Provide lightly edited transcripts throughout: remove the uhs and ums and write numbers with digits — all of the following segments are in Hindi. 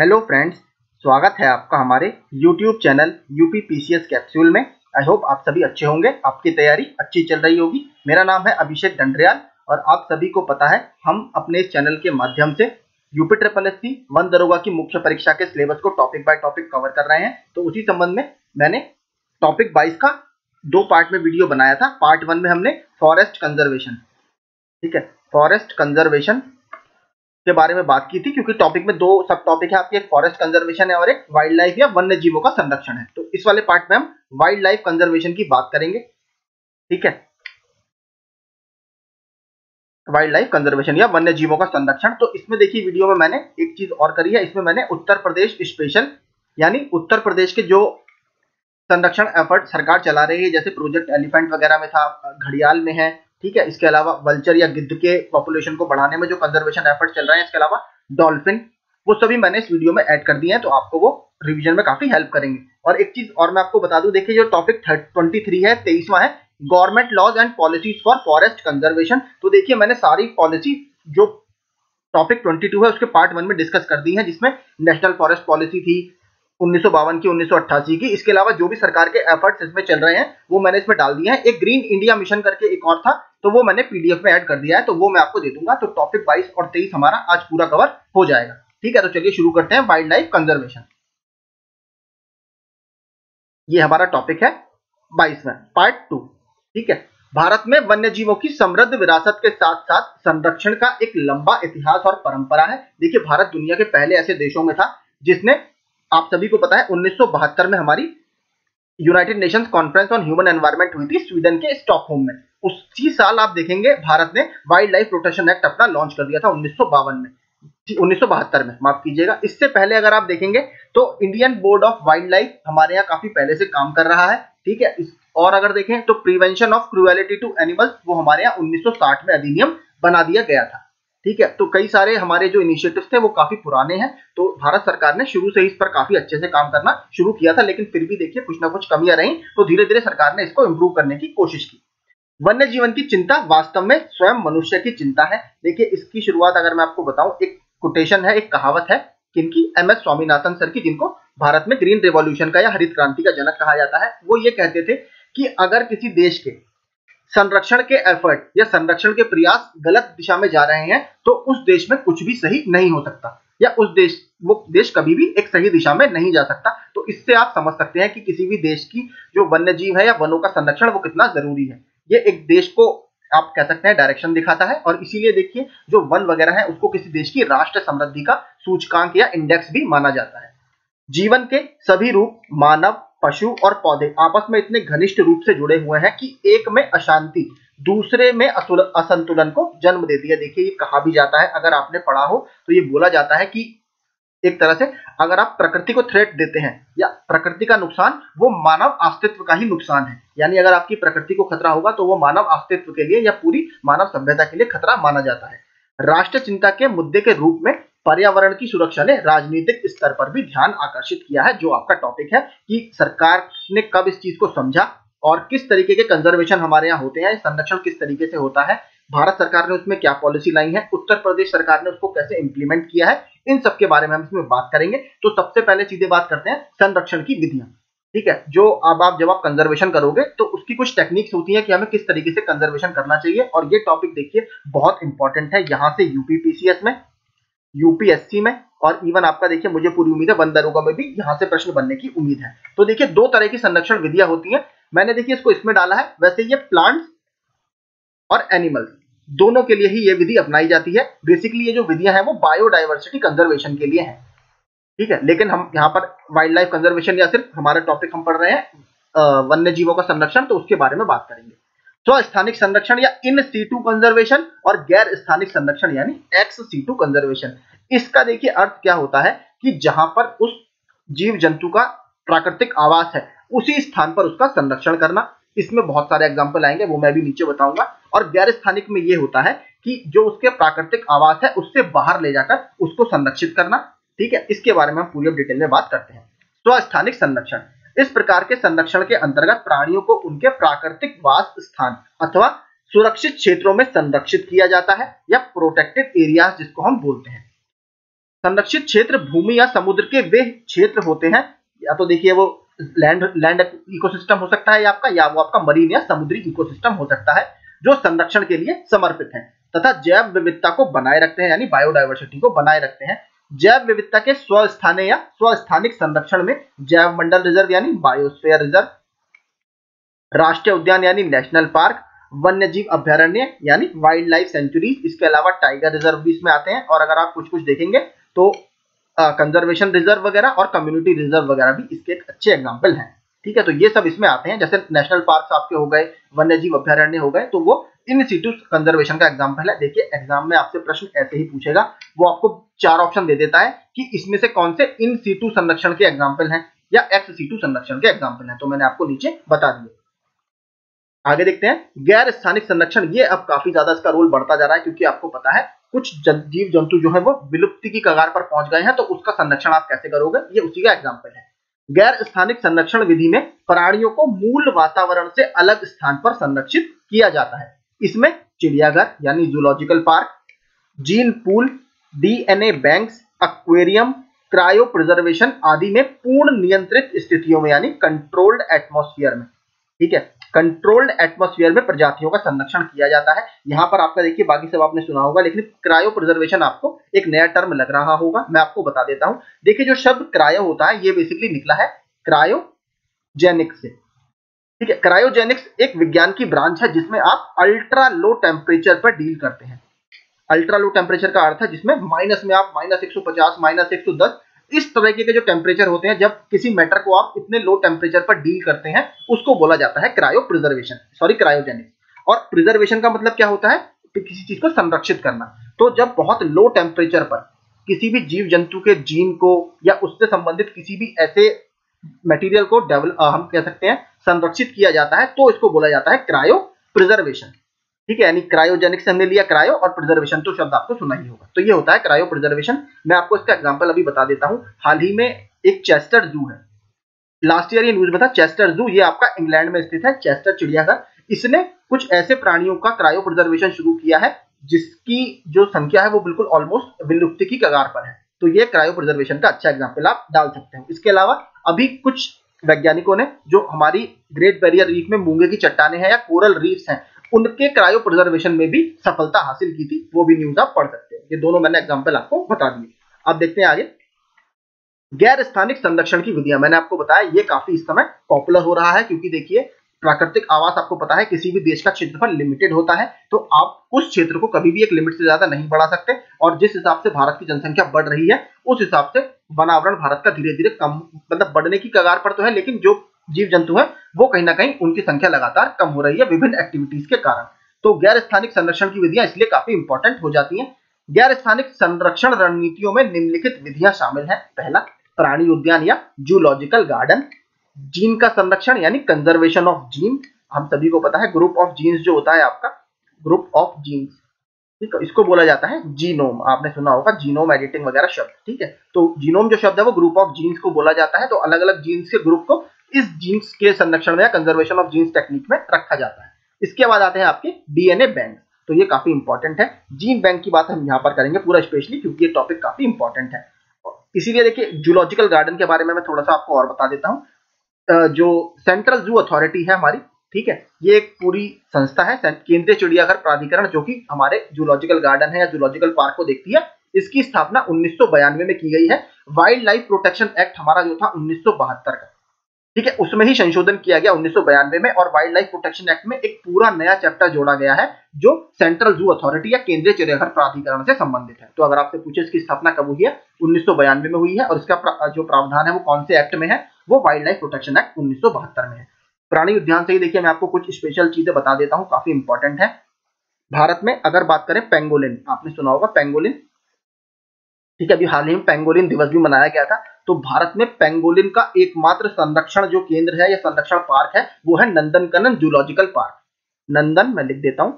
हेलो फ्रेंड्स, स्वागत है आपका हमारे YouTube channel UP PCS capsule में। आई होप आप सभी अच्छे होंगे, आपकी तैयारी अच्छी चल रही होगी। मेरा नाम है अभिषेक डंडरियाल और आप सभी को पता है हम अपने इस चैनल के माध्यम से यूपी SSC 1 दरोगा की मुख्य परीक्षा के सिलेबस को टॉपिक बाय टॉपिक कवर कर रहे हैं। तो उसी संबंध में मैंने टॉपिक 22 का 2 पार्ट में वीडियो बनाया था। पार्ट 1 में हमने फॉरेस्ट कंजर्वेशन, ठीक है, फॉरेस्ट कंजर्वेशन के बारे में बात की थी, क्योंकि टॉपिक में 2 सब टॉपिक है आपके, एक फॉरेस्ट कंजर्वेशन है और एक वाइल्ड लाइफ या वन्य जीवों का संरक्षण है। तो इस वाले पार्ट में हम वाइल्ड लाइफ कंजर्वेशन की बात करेंगे, ठीक है, वाइल्ड लाइफ कंजर्वेशन या वन्य जीवों का संरक्षण। तो इसमें देखिए वीडियो में मैंने एक चीज और करी है, इसमें मैंने उत्तर प्रदेश स्पेशल यानी उत्तर प्रदेश के जो संरक्षण एफर्ट सरकार चला रही है, जैसे प्रोजेक्ट एलिफेंट वगैरह में था, घड़ियाल में है, ठीक है, इसके अलावा वल्चर या गिद्ध के पॉपुलेशन को बढ़ाने में जो कंजर्वेशन एफर्ट चल रहे हैं, इसके अलावा डॉल्फिन, वो सभी मैंने इस वीडियो में ऐड कर दिए हैं, तो आपको वो रिवीजन में काफी हेल्प करेंगे। और एक चीज और मैं आपको बता दूं, देखिए जो टॉपिक 23 है, 23वां है, government laws and policies for forest conservation. तो देखिए मैंने सारी पॉलिसी जो टॉपिक 22 है उसके पार्ट 1 में डिस्कस कर दी है, जिसमें नेशनल फॉरेस्ट पॉलिसी थी 1952 की, 1988 की, इसके अलावा जो भी सरकार के एफर्ट्स इसमें चल रहे हैं वो मैंने इसमें डाल दिए हैं। एक ग्रीन इंडिया मिशन करके एक और था, तो वो मैंने पीडीएफ में ऐड कर दिया है, तो वो मैं आपको दे दूंगा। तो टॉपिक 22 और 23 हमारा आज पूरा कवर हो जाएगा, ठीक है। तो चलिए शुरू करते हैं वाइल्ड लाइफ कंजर्वेशन। ये हमारा टॉपिक है 22 में, पार्ट 2, ठीक है। भारत में वन्य जीवों की समृद्ध विरासत के साथ साथ संरक्षण का एक लंबा इतिहास और परंपरा है। देखिए भारत दुनिया के पहले ऐसे देशों में था जिसने, आप सभी को पता है, 1972 में हमारी United Nations conference on human environment हुई थी स्वीडन के स्टॉकहोम में। उसी साल आप देखेंगे भारत ने वाइल्ड लाइफ प्रोटेक्शन एक्ट अपना लॉन्च कर दिया था 1972 में, माफ कीजिएगा। इससे पहले अगर आप देखेंगे तो Indian board of wild life हमारे यहाँ काफी पहले से काम कर रहा है, ठीक है। और अगर देखें तो prevention of cruelty to animals, वो हमारे यहाँ 1960 में अधिनियम बना दिया गया था, ठीक है। तो कई सारे हमारे जो इनिशिएटिव्स थे वो काफी पुराने हैं, तो भारत सरकार ने शुरू से ही इस पर काफी अच्छे से काम करना शुरू किया था, लेकिन फिर भी देखिए कुछ ना कुछ कमियां रही, तो धीरे धीरे सरकार ने इसको इंप्रूव करने की कोशिश की। वन्य जीवन की चिंता वास्तव में स्वयं मनुष्य की चिंता है। देखिए इसकी शुरुआत अगर मैं आपको बताऊं, एक कोटेशन है, एक कहावत है, किनकी, एमएस स्वामीनाथन सर की, जिनको भारत में ग्रीन रेवोल्यूशन का या हरित क्रांति का जनक कहा जाता है। वो ये कहते थे कि अगर किसी देश के संरक्षण के एफर्ट या संरक्षण के प्रयास गलत दिशा में जा रहे हैं तो उस देश में कुछ भी सही नहीं हो सकता, या वो देश कभी भी एक सही दिशा में नहीं जा सकता। तो इससे आप समझ सकते हैं कि किसी भी देश की जो वन्य जीव है या वनों का संरक्षण वो कितना जरूरी है। ये एक देश को आप कह सकते हैं डायरेक्शन दिखाता है, और इसीलिए देखिए जो वन वगैरह है उसको किसी देश की राष्ट्र समृद्धि का सूचकांक या इंडेक्स भी माना जाता है। जीवन के सभी रूप, मानव, पशु और पौधे आपस में इतने घनिष्ठ रूप से जुड़े हुए हैं कि एक में अशांति दूसरे में असंतुलन को जन्म देती है। देखिए ये कहा भी जाता है, अगर आपने पढ़ा हो तो ये बोला जाता है कि एक तरह से अगर आप प्रकृति को थ्रेट देते हैं या प्रकृति का नुकसान, वो मानव अस्तित्व का ही नुकसान है। यानी अगर आपकी प्रकृति को खतरा होगा तो वो मानव अस्तित्व के लिए या पूरी मानव सभ्यता के लिए खतरा माना जाता है। राष्ट्र चिंता के मुद्दे के रूप में पर्यावरण की सुरक्षा ने राजनीतिक स्तर पर भी ध्यान आकर्षित किया है, जो आपका टॉपिक है कि सरकार ने कब इस चीज को समझा और किस तरीके के कंजर्वेशन हमारे यहाँ होते हैं, संरक्षण किस तरीके से होता है, भारत सरकार ने उसमें क्या पॉलिसी लाई है, उत्तर प्रदेश सरकार ने उसको कैसे इंप्लीमेंट किया है, इन सब के बारे में हम इसमें बात करेंगे। तो सबसे पहले सीधे बात करते हैं संरक्षण की विधियां, ठीक है। जो अब जब आप कंजर्वेशन करोगे तो उसकी कुछ टेक्निक्स होती है कि हमें किस तरीके से कंजर्वेशन करना चाहिए, और ये टॉपिक देखिए बहुत इंपॉर्टेंट है, यहाँ से यूपीपीसीएस में, यूपीएससी में, और इवन आपका देखिए मुझे पूरी उम्मीद है 1 दरोगा में भी यहाँ से प्रश्न बनने की उम्मीद है। तो देखिए 2 तरह की संरक्षण विधियां होती हैं, मैंने देखिए इसको इसमें डाला है। वैसे ये प्लांट्स और एनिमल्स दोनों के लिए ही ये विधि अपनाई जाती है। बेसिकली ये जो विधियां हैं वो बायोडायवर्सिटी कंजर्वेशन के लिए हैं, ठीक है। लेकिन हम यहाँ पर वाइल्ड लाइफ कंजर्वेशन या सिर्फ हमारा टॉपिक हम पढ़ रहे हैं वन्य जीवों का संरक्षण, तो उसके बारे में बात करेंगे। स्थानिक संरक्षण या इन सीटू कंजर्वेशन और गैर स्थानिक संरक्षण यानी एक्स सीटू कंजर्वेशन। इसका देखिए अर्थ क्या होता है कि जहां पर उस जीव जंतु का प्राकृतिक आवास है उसी स्थान पर उसका संरक्षण करना। इसमें बहुत सारे एग्जांपल आएंगे, वो मैं भी नीचे बताऊंगा। और गैर स्थानिक में ये होता है कि जो उसके प्राकृतिक आवास है उससे बाहर ले जाकर उसको संरक्षित करना, ठीक है। इसके बारे में हम पूरी डिटेल में बात करते हैं। स्थानिक संरक्षण, इस प्रकार के संरक्षण के अंतर्गत प्राणियों को उनके प्राकृतिक वास स्थान अथवा सुरक्षित क्षेत्रों में संरक्षित किया जाता है, या प्रोटेक्टेड एरियाज जिसको हम बोलते हैं। संरक्षित क्षेत्र भूमि या समुद्र के वे क्षेत्र होते हैं, या तो देखिए वो लैंड इकोसिस्टम हो सकता है आपका, या वो आपका मरीन या समुद्री इकोसिस्टम हो सकता है, जो संरक्षण के लिए समर्पित है तथा जैव विविधता को बनाए रखते हैं, यानी बायोडायवर्सिटी को बनाए रखते हैं। जैव विविधता के स्वस्थानीय या स्वस्थानिक संरक्षण में जैव मंडल रिजर्व यानी बायोस्फीयर रिजर्व, राष्ट्रीय उद्यान यानी नेशनल पार्क, वन्यजीव अभ्यारण्य यानी वाइल्ड लाइफ सेंचुरीज, इसके अलावा टाइगर रिजर्व भी इसमें आते हैं। और अगर आप कुछ कुछ देखेंगे तो कंजर्वेशन रिजर्व वगैरह और कम्युनिटी रिजर्व वगैरह भी इसके एक अच्छे एग्जाम्पल हैं। ठीक है, तो ये सब इसमें आते हैं। जैसे नेशनल पार्क आपके हो गए, वन्यजीव अभ्यारण्य हो गए, तो वो इन सिटू कंजर्वेशन का एग्जाम्पल है। देखिए एग्जाम में आपसे प्रश्न ऐसे ही पूछेगा, वो आपको 4 ऑप्शन दे देता है कि इसमें से कौन से इन सिटू संरक्षण के एग्जाम्पल हैं या एक्स सिटू संरक्षण के एग्जाम्पल हैं, तो मैंने आपको नीचे बता दिए। आगे देखते हैं गैर स्थानिक संरक्षण। ये अब काफी ज्यादा इसका रोल बढ़ता जा रहा है, क्योंकि आपको पता है कुछ जीव जंतु जो है वो विलुप्ति की कगार पर पहुंच गए हैं, तो उसका संरक्षण आप कैसे करोगे, ये उसी का एग्जाम्पल है। गैर स्थानिक संरक्षण विधि में प्राणियों को मूल वातावरण से अलग स्थान पर संरक्षित किया जाता है। इसमें चिड़ियाघर यानी zoological park, gene pool, DNA banks, aquarium, cryo preservation आदि में पूर्ण नियंत्रित स्थितियों में यानी कंट्रोल्ड एटमॉस्फेयर में, ठीक है, कंट्रोल्ड एटमॉस्फेयर में प्रजातियों का संरक्षण किया जाता है। यहां पर आपका देखिए बाकी सब आपने सुना होगा, लेकिन क्रायो प्रिजर्वेशन आपको एक नया टर्म लग रहा होगा, मैं आपको बता देता हूं। देखिए जो शब्द क्रायो होता है ये बेसिकली निकला है क्रायोजेनिक्स से, ठीक है। क्रायोजेनिक्स एक विज्ञान की ब्रांच है जिसमें आप अल्ट्रा लो टेम्परेचर पर डील करते हैं। अल्ट्रा लो टेम्परेचर का अर्थ है जिसमें माइनस में आप -150, -110 इस तरह के जो टेम्परेचर होते हैं, जब किसी मैटर को आप इतने लो टेम्परेचर पर डील करते हैं, उसको बोला जाता है क्रायो प्रिजर्वेशन, सॉरी क्रायोजेनिक्स। और प्रिजर्वेशन का मतलब क्या होता है, तो किसी चीज को संरक्षित करना। तो जब बहुत लो टेम्परेचर पर किसी भी जीव जंतु के जीन को या उससे संबंधित किसी भी ऐसे मटेरियल को हम कह सकते हैं संरक्षित किया जाता है, तो इसको बोला जाता है क्रायो प्रिजर्वेशन, ठीक है। यानी क्रायोजेनिक से हमने लिया क्रायो, और प्रिजर्वेशन तो शब्द आपको सुना ही होगा, तो ये होता है क्रायो प्रिजर्वेशन। मैं आपको इसका एग्जांपल अभी बता देता हूं। हाल ही में एक चेस्टर जू है, लास्ट ईयर ये न्यूज में था। चेस्टर जू ये आपका इंग्लैंड में स्थित है, चेस्टर चिड़ियाघर। इसने कुछ ऐसे प्राणियों का क्रायो प्रिजर्वेशन शुरू किया है जिसकी जो संख्या है वो बिल्कुल ऑलमोस्ट विलुप्ति की कगार पर है, तो ये क्रायो प्रिजर्वेशन का अच्छा एग्जाम्पल आप डाल सकते हो। इसके अलावा अभी कुछ वैज्ञानिकों ने जो हमारी ग्रेट बैरियर रीफ में मूंगे की चट्टाने हैं या कोरल रीफ्स हैं, उनके क्रायो प्रिजर्वेशन में भी सफलता हासिल की थी, वो भी न्यूज आप पढ़ सकते हैं। ये दोनों मैंने एग्जांपल आपको बता दिए। अब देखते हैं आगे गैर स्थानिक संरक्षण की विधियां। मैंने आपको बताया ये काफी इस समय पॉपुलर हो रहा है, क्योंकि देखिए प्राकृतिक आवास आपको पता है किसी भी देश का क्षेत्रफल लिमिटेड होता है, तो आप उस क्षेत्र को कभी भी एक लिमिट से ज्यादा नहीं बढ़ा सकते। और जिस हिसाब से भारत की जनसंख्या बढ़ रही है, उस हिसाब से वनावरण भारत का धीरे धीरे कम, मतलब बढ़ने की कगार पर तो है, लेकिन जो जीव जंतु है वो कहीं ना कहीं उनकी संख्या लगातार कम हो रही है विभिन्न एक्टिविटीज के कारण। तो गैर स्थानिक संरक्षण की विधियां इसलिए काफी इंपॉर्टेंट हो जाती हैं। गैर स्थानिक संरक्षण रणनीतियों में निम्नलिखित विधियां शामिल हैं। पहला, प्राणी उद्यान या जूलॉजिकल गार्डन। जीन का संरक्षण यानी कंजर्वेशन ऑफ जीन। हम सभी को पता है ग्रुप ऑफ जीन्स जो होता है आपका, ग्रुप ऑफ जीन्स, ठीक है, इसको बोला जाता है जीनोम। आपने सुना होगा जीनोम एडिटिंग वगैरह शब्द, ठीक है। तो जीनोम जो शब्द है वो ग्रुप ऑफ जीन्स को बोला जाता है। तो अलग अलग जीन्स के ग्रुप को इस जीन्स के संरक्षण में या कंजर्वेशन ऑफ जीन्स टेक्निक में रखा जाता है। इसके बाद आते हैं आपके डीएनए बैंक, तो ये काफी इंपॉर्टेंट है। जीन बैंक की बात हम यहाँ पर करेंगे पूरा स्पेशली, क्योंकि ये टॉपिक काफी इंपॉर्टेंट है। इसीलिए देखिए जूलॉजिकल गार्डन के बारे में मैं थोड़ा सा आपको और बता देता हूँ। जो सेंट्रल जू अथॉरिटी है हमारी, ठीक है, ये एक पूरी संस्था है, केंद्रीय चिड़ियाघर प्राधिकरण, जो कि हमारे जूलॉजिकल गार्डन है या जूलॉजिकल पार्क को देखती है। इसकी स्थापना 1992 में की गई है। वाइल्ड लाइफ प्रोटेक्शन एक्ट हमारा जो था 1972 का, ठीक है, उसमें ही संशोधन किया गया 1992 में, और वाइल्ड लाइफ प्रोटेक्शन एक्ट में एक पूरा नया चैप्टर जोड़ा गया है जो सेंट्रल जू अथॉरिटी या केंद्रीय चिड़ियाघर प्राधिकरण से संबंधित है। तो अगर आपसे पूछे इसकी स्थापना कब हुई है, 1992 में हुई है, और इसका जो प्रावधान है वो कौन से एक्ट में है, वो वाइल्ड लाइफ प्रोटेक्शन एक्ट 1972 में है। प्राणी उद्यान से ही देखिए मैं आपको कुछ स्पेशल चीजें बता देता हूँ, काफी इंपॉर्टेंट है। भारत में अगर बात करें पेंगोलिन, आपने सुना होगा पेंगोलिन, ठीक है, अभी हाल ही में पेंगोलिन दिवस भी मनाया गया था। तो भारत में पेंगोलिन का एकमात्र संरक्षण जो केंद्र है या संरक्षण पार्क है वो है नंदनकनन जूलॉजिकल पार्क। नंदन, मैं लिख देता हूं,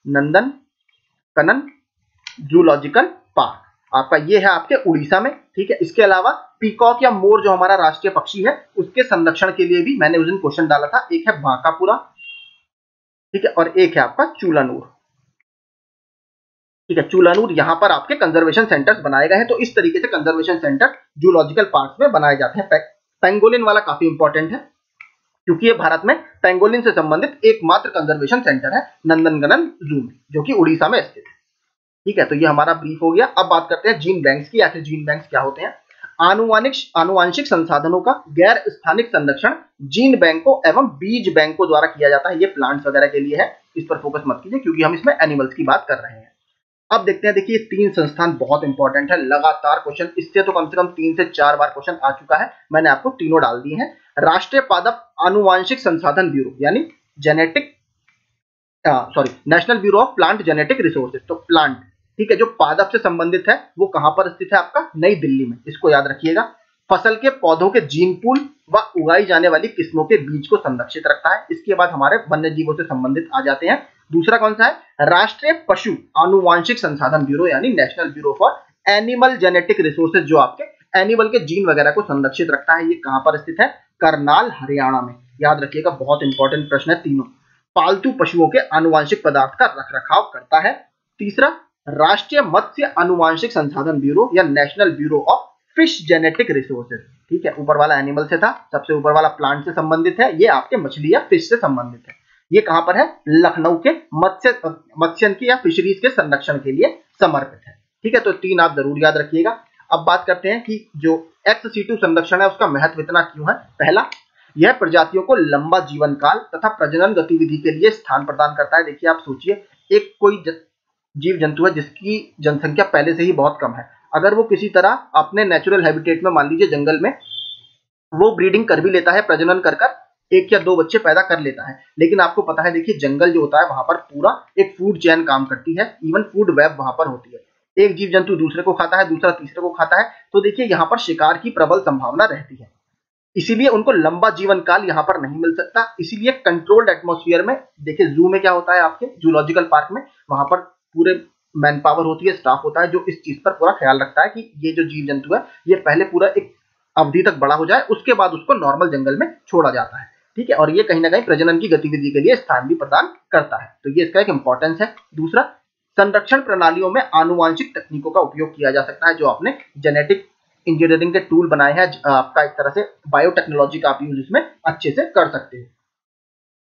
नंदनकनन जूलॉजिकल पार्क आपका ये है आपके उड़ीसा में, ठीक है। इसके अलावा पीकॉक या मोर जो हमारा राष्ट्रीय पक्षी है उसके संरक्षण के लिए भी मैंने उस दिन क्वेश्चन डाला था, एक है बांकापुरा, ठीक है, और एक है आपका चूलानूर, ठीक है, चूलानूर यहाँ पर आपके कंजर्वेशन सेंटर्स बनाए गए हैं। तो इस तरीके से कंजर्वेशन सेंटर जूलॉजिकल पार्क्स में बनाए जाते हैं। पेंगोलिन वाला काफी इंपॉर्टेंट है क्योंकि ये भारत में पेंगोलिन से संबंधित एकमात्र कंजर्वेशन सेंटर है नंदनगनन जू में, जो कि उड़ीसा में स्थित है। ठीक है, तो ये हमारा ब्रीफ हो गया। अब बात करते हैं जीन बैंक्स की। आखिर जीन बैंक्स क्या होते हैं? आनुवांशिक संसाधनों का गैर स्थानिक संरक्षण जीन बैंकों एवं बीज बैंकों द्वारा किया जाता है। ये प्लांट्स वगैरह के लिए है, इस पर फोकस मत कीजिए क्योंकि हम इसमें एनिमल्स की बात कर रहे हैं। अब देखते हैं, देखिए 3 संस्थान बहुत इंपॉर्टेंट है, लगातार क्वेश्चन, इससे तो कम से कम 3 से 4 बार क्वेश्चन आ चुका है, मैंने आपको तीनों डाल दिए हैं। राष्ट्रीय पादप आनुवांशिक संसाधन ब्यूरो यानी national bureau of plant genetic resources, तो प्लांट, ठीक है, जो पादप से संबंधित है वो कहां पर स्थित है? आपका नई दिल्ली में, इसको याद रखिएगा। फसल के पौधों के जीन पूल व उगाई जाने वाली किस्मों के बीज को संरक्षित रखता है। इसके बाद हमारे वन्य जीवों से संबंधित आ जाते हैं। दूसरा कौन सा है? राष्ट्रीय पशु आनुवांशिक संसाधन ब्यूरो यानी national bureau for animal genetic resources, जो आपके एनिमल के जीन वगैरह को संरक्षित रखता है। ये कहां पर स्थित है? करनाल, हरियाणा में। याद रखिएगा, बहुत इंपॉर्टेंट प्रश्न है तीनों। पालतू पशुओं के आनुवांशिक पदार्थ का रखरखाव करता है। तीसरा, राष्ट्रीय मत्स्य आनुवांशिक संसाधन ब्यूरो या national bureau of fish genetic resources, ठीक है, ऊपर वाला एनिमल से था, सबसे ऊपर वाला प्लांट से संबंधित है, ये आपके मछली या फिश से संबंधित है। ये कहां पर है? लखनऊ के मत्स्य की या फिशरीज के संरक्षण के लिए समर्पित है। ठीक है, तो 3 आप जरूर याद रखिएगा। अब बात करते हैं कि जो एक्स सीटू संरक्षण है उसका महत्व इतना क्यों है। पहला, यह प्रजातियों को लंबा जीवन काल तथा प्रजनन गतिविधि के लिए स्थान प्रदान करता है। देखिए, आप सोचिए, एक कोई जीव जंतु है जिसकी जनसंख्या पहले से ही बहुत कम है, अगर वो किसी तरह अपने नेचुरल हैबिटेट में, मान लीजिए जंगल में, वो ब्रीडिंग कर भी लेता है, प्रजनन कर 1 या 2 बच्चे पैदा कर लेता है, लेकिन आपको पता है, देखिए जंगल जो होता है वहां पर पूरा एक फूड चेन काम करती है, इवन फूड वेब वहां पर होती है। एक जीव जंतु दूसरे को खाता है, दूसरा तीसरे को खाता है, तो देखिए यहाँ पर शिकार की प्रबल संभावना रहती है, इसीलिए उनको लंबा जीवन काल यहाँ पर नहीं मिल सकता। इसीलिए कंट्रोल्ड एटमॉस्फेयर में, देखिए जू में क्या होता है, आपके जूलॉजिकल पार्क में, वहां पर पूरे मैन पावर होती है, स्टाफ होता है जो इस चीज पर पूरा ख्याल रखता है कि ये जो जीव जंतु है ये पहले पूरा एक अवधि तक बड़ा हो जाए, उसके बाद उसको नॉर्मल जंगल में छोड़ा जाता है। ठीक है, और ये कहीं ना कहीं प्रजनन की गतिविधि के लिए स्थान भी प्रदान करता है, तो ये इसका एक इंपॉर्टेंस है। दूसरा, संरक्षण प्रणालियों में आनुवांशिक तकनीकों का उपयोग किया जा सकता है, जो आपने जेनेटिक इंजीनियरिंग के टूल बनाए हैं, आपका एक तरह से बायोटेक्नोलॉजी का आप यूज इसमें अच्छे से कर सकते हैं।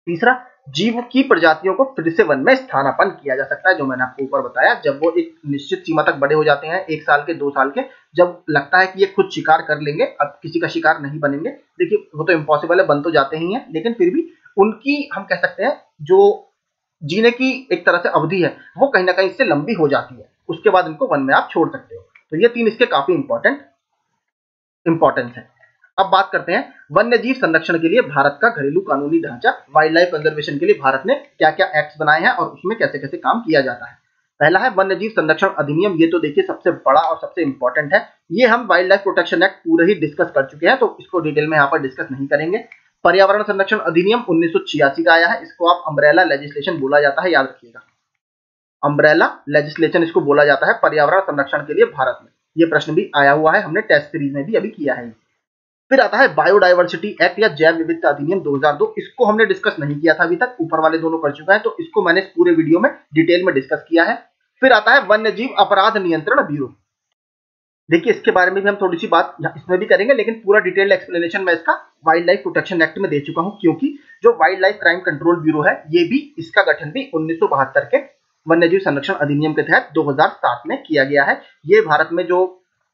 तीसरा, जीव की प्रजातियों को फिर से वन में स्थानापन्न किया जा सकता है, जो मैंने आपको ऊपर बताया, जब वो एक निश्चित सीमा तक बड़े हो जाते हैं, 1 साल के, 2 साल के, जब लगता है कि ये खुद शिकार कर लेंगे, अब किसी का शिकार नहीं बनेंगे। देखिए वो तो इम्पॉसिबल है, बन तो जाते ही हैं, लेकिन फिर भी उनकी हम कह सकते हैं जो जीने की एक तरह से अवधि है वो कहीं ना कहीं इससे लंबी हो जाती है, उसके बाद इनको वन में आप छोड़ सकते हो। तो ये 3 इसके काफी इंपॉर्टेंस है। अब बात करते हैं वन्यजीव संरक्षण के लिए भारत का घरेलू कानूनी ढांचा, वाइल्ड लाइफ कंजर्वेशन के लिए भारत ने क्या क्या एक्ट्स बनाए हैं और उसमें कैसे कैसे काम किया जाता है। पहला है वन्यजीव संरक्षण अधिनियम, ये तो देखिए सबसे बड़ा और सबसे इंपॉर्टेंट है, ये हम वाइल्ड लाइफ प्रोटेक्शन एक्ट पूरे ही डिस्कस कर चुके हैं, तो इसको डिटेल में यहाँ पर डिस्कस नहीं करेंगे। पर्यावरण संरक्षण अधिनियम 1986 का आया है, इसको आप अम्ब्रेला लेजिस्लेशन बोला जाता है, याद रखिएगा, अम्ब्रेला लेजिस्लेशन इसको बोला जाता है पर्यावरण संरक्षण के लिए भारत में। ये प्रश्न भी आया हुआ है, हमने टेस्ट सीरीज में भी अभी किया है। फिर आता है बायोडायवर्सिटी एक्ट या जैव विविधता अधिनियम 2002, इसको हमने डिस्कस नहीं किया था अभी तक, ऊपर वाले दोनों कर चुका है, तो इसको मैंने इस पूरे वीडियो में डिटेल में डिस्कस किया है। फिर आता है वन्यजीव अपराध नियंत्रण ब्यूरो, देखिए इसके बारे में भी हम थोड़ी सी बात इसमें भी करेंगे, लेकिन पूरा डिटेल्ड एक्सप्लेनेशन मैं इसका वाइल्ड लाइफ प्रोटेक्शन एक्ट में दे चुका हूं, क्योंकि जो wild life crime control bureau है ये भी, इसका गठन भी 1972 के वन्यजीव संरक्षण अधिनियम के तहत 2007 में किया गया है। ये भारत में जो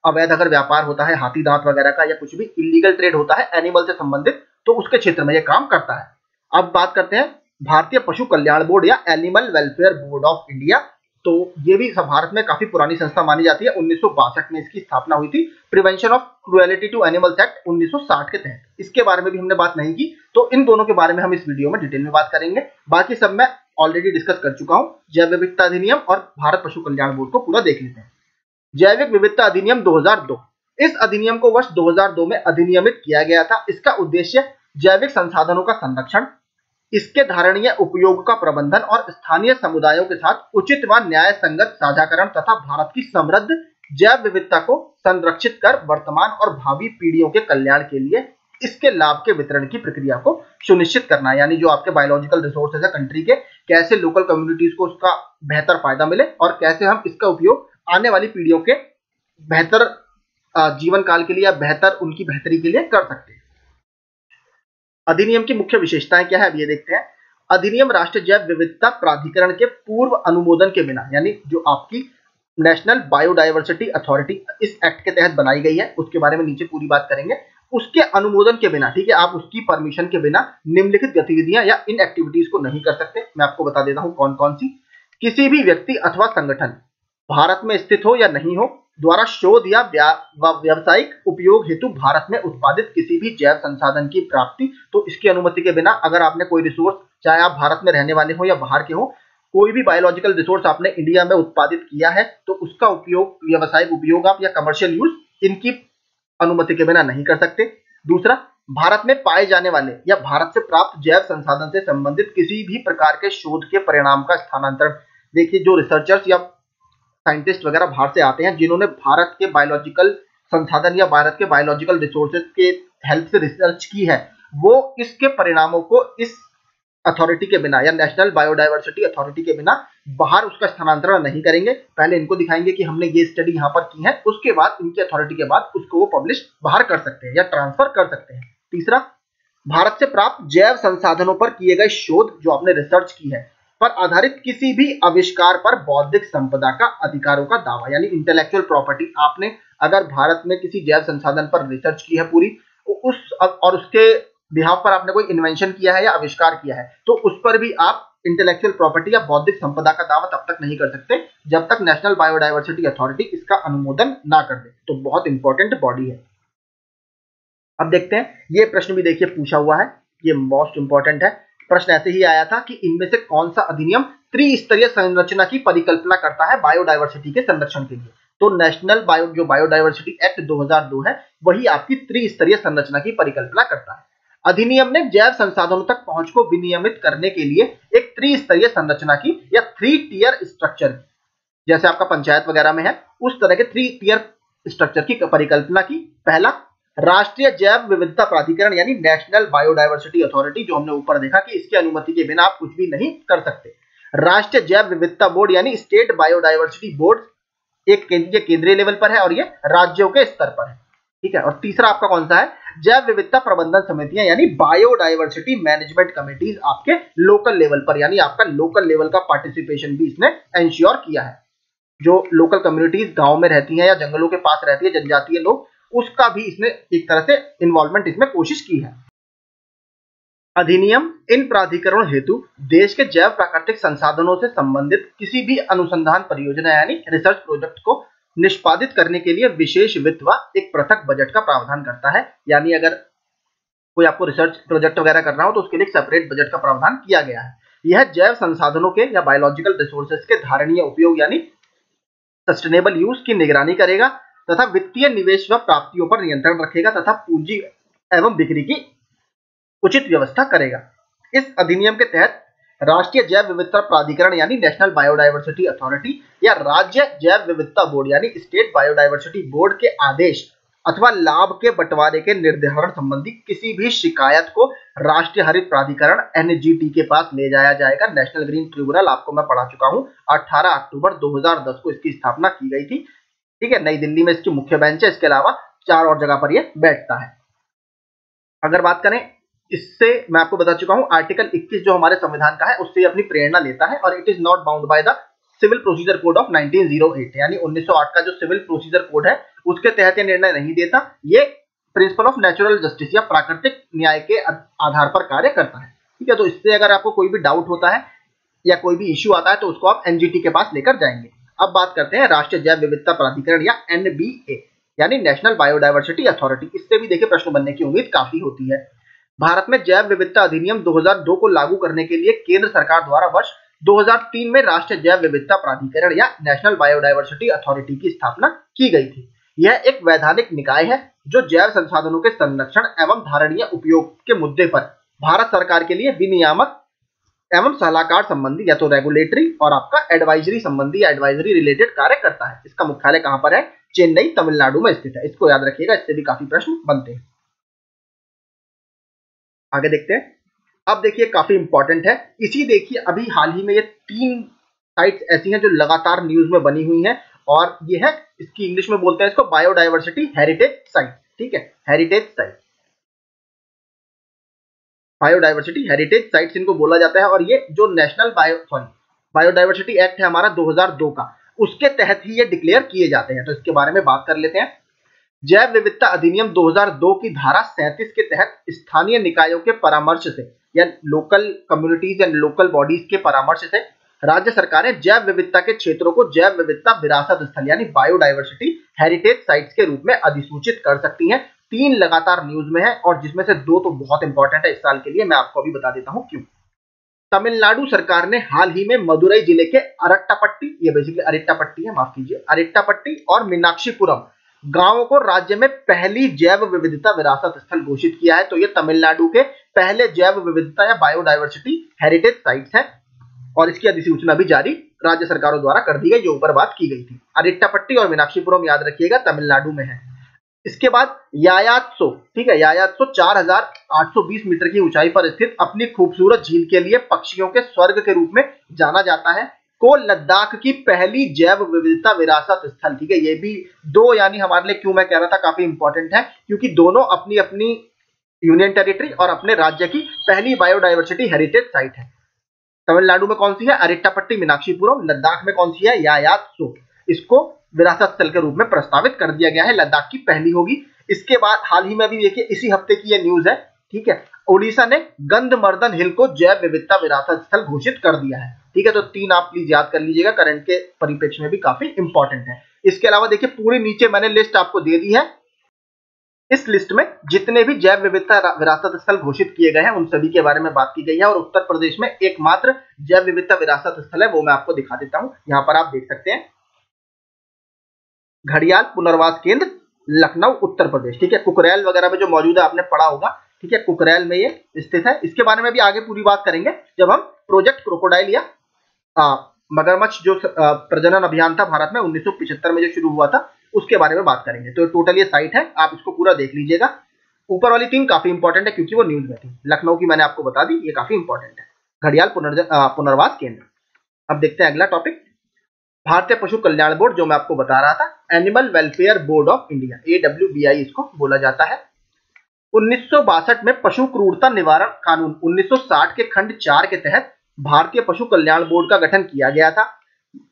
अवैध अगर व्यापार होता है हाथी दांत वगैरह का, या कुछ भी इलीगल ट्रेड होता है एनिमल से संबंधित, तो उसके क्षेत्र में ये काम करता है। अब बात करते हैं भारतीय पशु कल्याण बोर्ड या animal welfare board of India, तो ये भी भारत में काफी पुरानी संस्था मानी जाती है, 1962 में इसकी स्थापना हुई थी, prevention of cruelty to animals act 1960 के तहत। इसके बारे में भी हमने बात नहीं की, तो इन दोनों के बारे में हम इस वीडियो में डिटेल में बात करेंगे, बाकी सब मैं ऑलरेडी डिस्कस कर चुका हूं। जैव विविधता अधिनियम और भारत पशु कल्याण बोर्ड को पूरा देख लेते हैं। जैविक विविधता अधिनियम 2002, इस अधिनियम को वर्ष 2002 में अधिनियमित किया गया था। इसका उद्देश्य जैविक संसाधनों का संरक्षण, इसके धारणीय उपयोग का प्रबंधन और स्थानीय समुदायों के साथ उचित व न्याय संगत साझाकरण तथा भारत की समृद्ध जैव विविधता को संरक्षित कर वर्तमान और भावी पीढ़ियों के कल्याण के लिए इसके लाभ के वितरण की प्रक्रिया को सुनिश्चित करना है, यानी जो आपके बायोलॉजिकल रिसोर्सेज है कंट्री के, कैसे लोकल कम्युनिटीज को उसका बेहतर फायदा मिले और कैसे हम इसका उपयोग आने वाली पीढ़ियों के बेहतर जीवन काल के लिए या बेहतर उनकी बेहतरी के लिए कर सकते हैं। अधिनियम की मुख्य विशेषताएं क्या है, अब ये देखते हैं। अधिनियम राष्ट्रीय जैव विविधता प्राधिकरण के पूर्व अनुमोदन के बिना, यानी जो आपकी नेशनल बायोडायवर्सिटी अथॉरिटी इस एक्ट के तहत बनाई गई है, उसके बारे में नीचे पूरी बात करेंगे, उसके अनुमोदन के बिना, ठीक है, आप उसकी परमिशन के बिना निम्नलिखित गतिविधियां या इन एक्टिविटीज को नहीं कर सकते। मैं आपको बता देता हूं कौन कौन सी। किसी भी व्यक्ति अथवा संगठन भारत में स्थित हो या नहीं हो द्वारा शोध या व्यावसायिक उपयोग हेतु भारत में उत्पादित किसी भी जैव संसाधन की प्राप्ति, तो इसकी अनुमति के बिना अगर आपने कोई रिसोर्स, चाहे आप भारत में रहने वाले हो या बाहर के हो, कोई भी बायोलॉजिकल रिसोर्स आपने इंडिया में उत्पादित किया है तो उसका उपयोग, व्यावसायिक उपयोग आप या कमर्शियल यूज इनकी अनुमति के बिना नहीं कर सकते। दूसरा, भारत में पाए जाने वाले या भारत से प्राप्त जैव संसाधन से संबंधित किसी भी प्रकार के शोध के परिणाम का स्थानांतरण। देखिए, जो रिसर्चर्स या साइंटिस्ट वगैरह बाहर से आते हैं जिन्होंने भारत के बायोलॉजिकल संसाधन या भारत के बायोलॉजिकल रिसोर्सेज के हेल्प से रिसर्च की है, वो इसके परिणामों को इस अथॉरिटी के बिना या नेशनल बायोडायवर्सिटी अथॉरिटी के बिना बाहर उसका स्थानांतरण नहीं करेंगे। पहले इनको दिखाएंगे कि हमने ये स्टडी यहाँ पर की है, उसके बाद इनकी अथॉरिटी के बाद उसको वो पब्लिश बाहर कर सकते हैं या ट्रांसफर कर सकते हैं। तीसरा, भारत से प्राप्त जैव संसाधनों पर किए गए शोध, जो आपने रिसर्च की है, पर आधारित किसी भी आविष्कार पर बौद्धिक संपदा का अधिकारों का दावा, यानी इंटेलेक्चुअल प्रॉपर्टी। आपने अगर भारत में किसी जैव संसाधन पर रिसर्च की है पूरी, उस और उसके बिहाफ पर आपने कोई इन्वेंशन किया है या आविष्कार किया है, तो उस पर भी आप इंटेलेक्चुअल प्रॉपर्टी या बौद्धिक संपदा का दावा तब तक नहीं कर सकते जब तक नेशनल बायोडायवर्सिटी अथॉरिटी इसका अनुमोदन ना कर दे। तो बहुत इंपॉर्टेंट बॉडी है। अब देखते हैं, ये प्रश्न भी देखिए पूछा हुआ है, ये मोस्ट इंपॉर्टेंट है। प्रश्न ऐसे ही आया था कि इनमें से कौन सा अधिनियम त्रिस्तरीय संरचना की परिकल्पना करता है बायोडायवर्सिटी के संरक्षण के लिए। तो नेशनल बायोडायवर्सिटी एक्ट 2002 है, वही आपकी त्रिस्तरीय संरचना की परिकल्पना करता है। अधिनियम ने जैव संसाधनों तक पहुंच को विनियमित करने के लिए एक त्रिस्तरीय संरचना की या 3 टियर स्ट्रक्चर, जैसे आपका पंचायत वगैरह में है उस तरह के 3 टियर स्ट्रक्चर की परिकल्पना की। पहला, राष्ट्रीय जैव विविधता प्राधिकरण यानी नेशनल बायोडायवर्सिटी अथॉरिटी, जो हमने ऊपर देखा कि इसकी अनुमति के बिना आप कुछ भी नहीं कर सकते। राष्ट्रीय जैव विविधता बोर्ड यानी स्टेट बायोडायवर्सिटी बोर्ड, एक केंद्रीय लेवल पर है और ये राज्यों के स्तर पर है, ठीक है। और तीसरा आपका कौन सा है, जैव विविधता प्रबंधन समितियां यानी बायोडायवर्सिटी मैनेजमेंट कमिटीज आपके लोकल लेवल पर, यानी आपका लोकल लेवल का पार्टिसिपेशन भी इसने एंश्योर किया है। जो लोकल कम्युनिटीज गांव में रहती हैं या जंगलों के पास रहती है जनजातीय लोग, उसका भी इसने एक तरह से इन्वॉल्वमेंट इसमें कोशिश की है। अधिनियम इन प्राधिकरणों हेतु देश के जैव प्राकृतिक संसाधनों से संबंधित किसी भी अनुसंधान परियोजना यानी रिसर्च प्रोजेक्ट को निष्पादित करने के लिए विशेष वित्त व एक पृथक बजट का प्रावधान करता है। यानी अगर कोई आपको रिसर्च प्रोजेक्ट वगैरह करना हो तो उसके लिए सेपरेट बजट का प्रावधान किया गया है। यह जैव संसाधनों के या बायोलॉजिकल रिसोर्सेज के धारणीय उपयोग यानी सस्टेनेबल यूज की निगरानी करेगा तथा वित्तीय निवेश व प्राप्तियों पर नियंत्रण रखेगा तथा पूंजी एवं बिक्री की उचित व्यवस्था करेगा। इस अधिनियम के तहत राष्ट्रीय जैव विविधता प्राधिकरण यानी नेशनल बायोडायवर्सिटी अथॉरिटी या राज्य जैव विविधता बोर्ड यानी स्टेट बायोडायवर्सिटी बोर्ड के आदेश अथवा लाभ के बंटवारे के निर्धारण संबंधी किसी भी शिकायत को राष्ट्रीय हरित प्राधिकरण एनजीटी के पास ले जाया जाएगा। नेशनल ग्रीन ट्रिब्यूनल आपको मैं पढ़ा चुका हूं, 18 अक्टूबर 2010 को इसकी स्थापना की गई थी, ठीक है। नई दिल्ली में इसकी मुख्य बेंच है, इसके अलावा 4 और जगह पर यह बैठता है। अगर बात करें, इससे मैं आपको बता चुका हूं, आर्टिकल 21 जो हमारे संविधान का है उससे अपनी प्रेरणा लेता है और it is not bound by the civil procedure code of 1908 यानी 1908 का जो सिविल प्रोसीजर कोड है उसके तहत ये निर्णय नहीं देता। ये प्रिंसिपल ऑफ नेचुरल जस्टिस या प्राकृतिक न्याय के आधार पर कार्य करता है, ठीक है। तो इससे अगर आपको कोई भी डाउट होता है या कोई भी इश्यू आता है तो उसको आप एनजीटी के पास लेकर जाएंगे। अब बात करते हैं राष्ट्रीय जैव विविधता प्राधिकरण या एनबीए यानी नेशनल बायोडायवर्सिटी अथॉरिटी। इससे भी देखिए प्रश्न बनने की उम्मीद काफी होती है। भारत में जैव विविधता अधिनियम 2002 को लागू करने के लिए केंद्र सरकार द्वारा वर्ष 2003 में राष्ट्रीय जैव विविधता प्राधिकरण या नेशनल बायोडायवर्सिटी अथॉरिटी की स्थापना की गई थी। यह एक वैधानिक निकाय है जो जैव संसाधनों के संरक्षण एवं धारणीय उपयोग के मुद्दे पर भारत सरकार के लिए विनियामक एवं सलाहकार संबंधी या तो रेगुलेटरी और आपका एडवाइजरी संबंधी या एडवाइजरी रिलेटेड कार्य करता है। इसका मुख्यालय कहां पर है, चेन्नई तमिलनाडु में स्थित है। इसको याद रखिएगा, इससे भी काफी प्रश्न बनते हैं। आगे देखते हैं। अब देखिए काफी इंपॉर्टेंट है, इसी देखिए अभी हाल ही में ये 3 साइट्स ऐसी हैं जो लगातार न्यूज में बनी हुई हैं, और ये है, इसकी इंग्लिश में बोलते हैं इसको बायोडायवर्सिटी हेरिटेज साइट। ठीक है, heritage site, biodiversity heritage sites इनको बोला जाता है। और ये जो नेशनल बायोडायवर्सिटी एक्ट है हमारा 2002 का, उसके तहत ही ये डिक्लेयर किए जाते हैं। तो इसके बारे में बात कर लेते हैं। जैव विविधता अधिनियम 2002 की धारा 37 के तहत स्थानीय निकायों के परामर्श से या local communities and local bodies के परामर्श से राज्य सरकारें जैव विविधता के क्षेत्रों को जैव विविधता विरासत स्थल यानी बायोडायवर्सिटी हेरिटेज साइट्स के रूप में अधिसूचित कर सकती हैं। 3 लगातार न्यूज में है, और जिसमें से 2 तो बहुत इंपॉर्टेंट है इस साल के लिए, मैं आपको अभी बता देता हूं क्यों। तमिलनाडु सरकार ने हाल ही में मदुरई जिले के अरट्टापट्टी, ये बेसिकली अरिट्टापट्टी है, माफ कीजिए, अरिट्टापट्टी और मीनाक्षीपुरम गांवों को राज्य में पहली जैव विविधता विरासत स्थल घोषित किया है। तो ये तमिलनाडु के पहले जैव विविधता या बायोडायवर्सिटी हेरिटेज साइट्स है, और इसकी अधिसूचना भी जारी राज्य सरकारों द्वारा कर दी गई, जो ऊपर बात की गई थी। अरिट्टापट्टी और मीनाक्षीपुरम याद रखिएगा तमिलनाडु में है। इसके बाद यायात्सो, ठीक है, यायात्सो 4820 मीटर की ऊंचाई पर स्थित अपनी खूबसूरत झील के लिए पक्षियों के स्वर्ग के रूप में जाना जाता है, को लद्दाख की पहली जैव विविधता विरासत स्थल। ठीक है, ये भी 2 यानी हमारे लिए, क्यों मैं कह रहा था काफी इंपॉर्टेंट है, क्योंकि दोनों अपनी अपनी यूनियन टेरिटरी और अपने राज्य की पहली बायोडायवर्सिटी हेरिटेज साइट है। तमिलनाडु में कौन सी है? अरिट्टापट्टी मीनाक्षीपुरम। लद्दाख में कौन सी है? यायात्सो। इसको विरासत स्थल के रूप में प्रस्तावित कर दिया गया है, लद्दाख की पहली होगी। इसके बाद हाल ही में भी देखिए, इसी हफ्ते की ये न्यूज है, ठीक है, उड़ीसा ने गंधमर्दन हिल को जैव विविधता विरासत स्थल घोषित कर दिया है। ठीक है, तो 3 आप प्लीज याद कर लीजिएगा, करंट के परिप्रेक्ष्य में भी काफी इंपॉर्टेंट है। इसके अलावा देखिए पूरी नीचे मैंने लिस्ट आपको दे दी है। इस लिस्ट में जितने भी जैव विविधता विरासत स्थल घोषित किए गए हैं उन सभी के बारे में बात की गई है, और उत्तर प्रदेश में एकमात्र जैव विविधता विरासत स्थल है, वो मैं आपको दिखा देता हूं। यहां पर आप देख सकते हैं, घड़ियाल पुनर्वास केंद्र, लखनऊ, उत्तर प्रदेश। ठीक है, कुकरेल वगैरह में जो मौजूद है आपने पढ़ा होगा। ठीक है, कुकरेल में ये स्थित है। इसके बारे में भी आगे पूरी बात करेंगे जब हम प्रोजेक्ट क्रोकोडाइल या मगरमच्छ जो प्रजनन अभियान था भारत में 1975 में जो शुरू हुआ था, उसके बारे में बात करेंगे। तो टोटल ये साइट है, आप इसको पूरा देख लीजिएगा। ऊपर वाली 3 काफी इंपॉर्टेंट है क्योंकि वो न्यूज में थी। लखनऊ की मैंने आपको बता दी, ये काफी इंपॉर्टेंट है, घड़ियाल पुनर्वास केंद्र। अब देखते हैं अगला टॉपिक, भारतीय पशु कल्याण बोर्ड, जो मैं आपको बता रहा था, animal welfare board of India, AWBI इसको बोला जाता है। 1962 में पशु क्रूरता निवारण कानून 1960 के खंड 4 के तहत भारतीय पशु कल्याण बोर्ड का गठन किया गया था।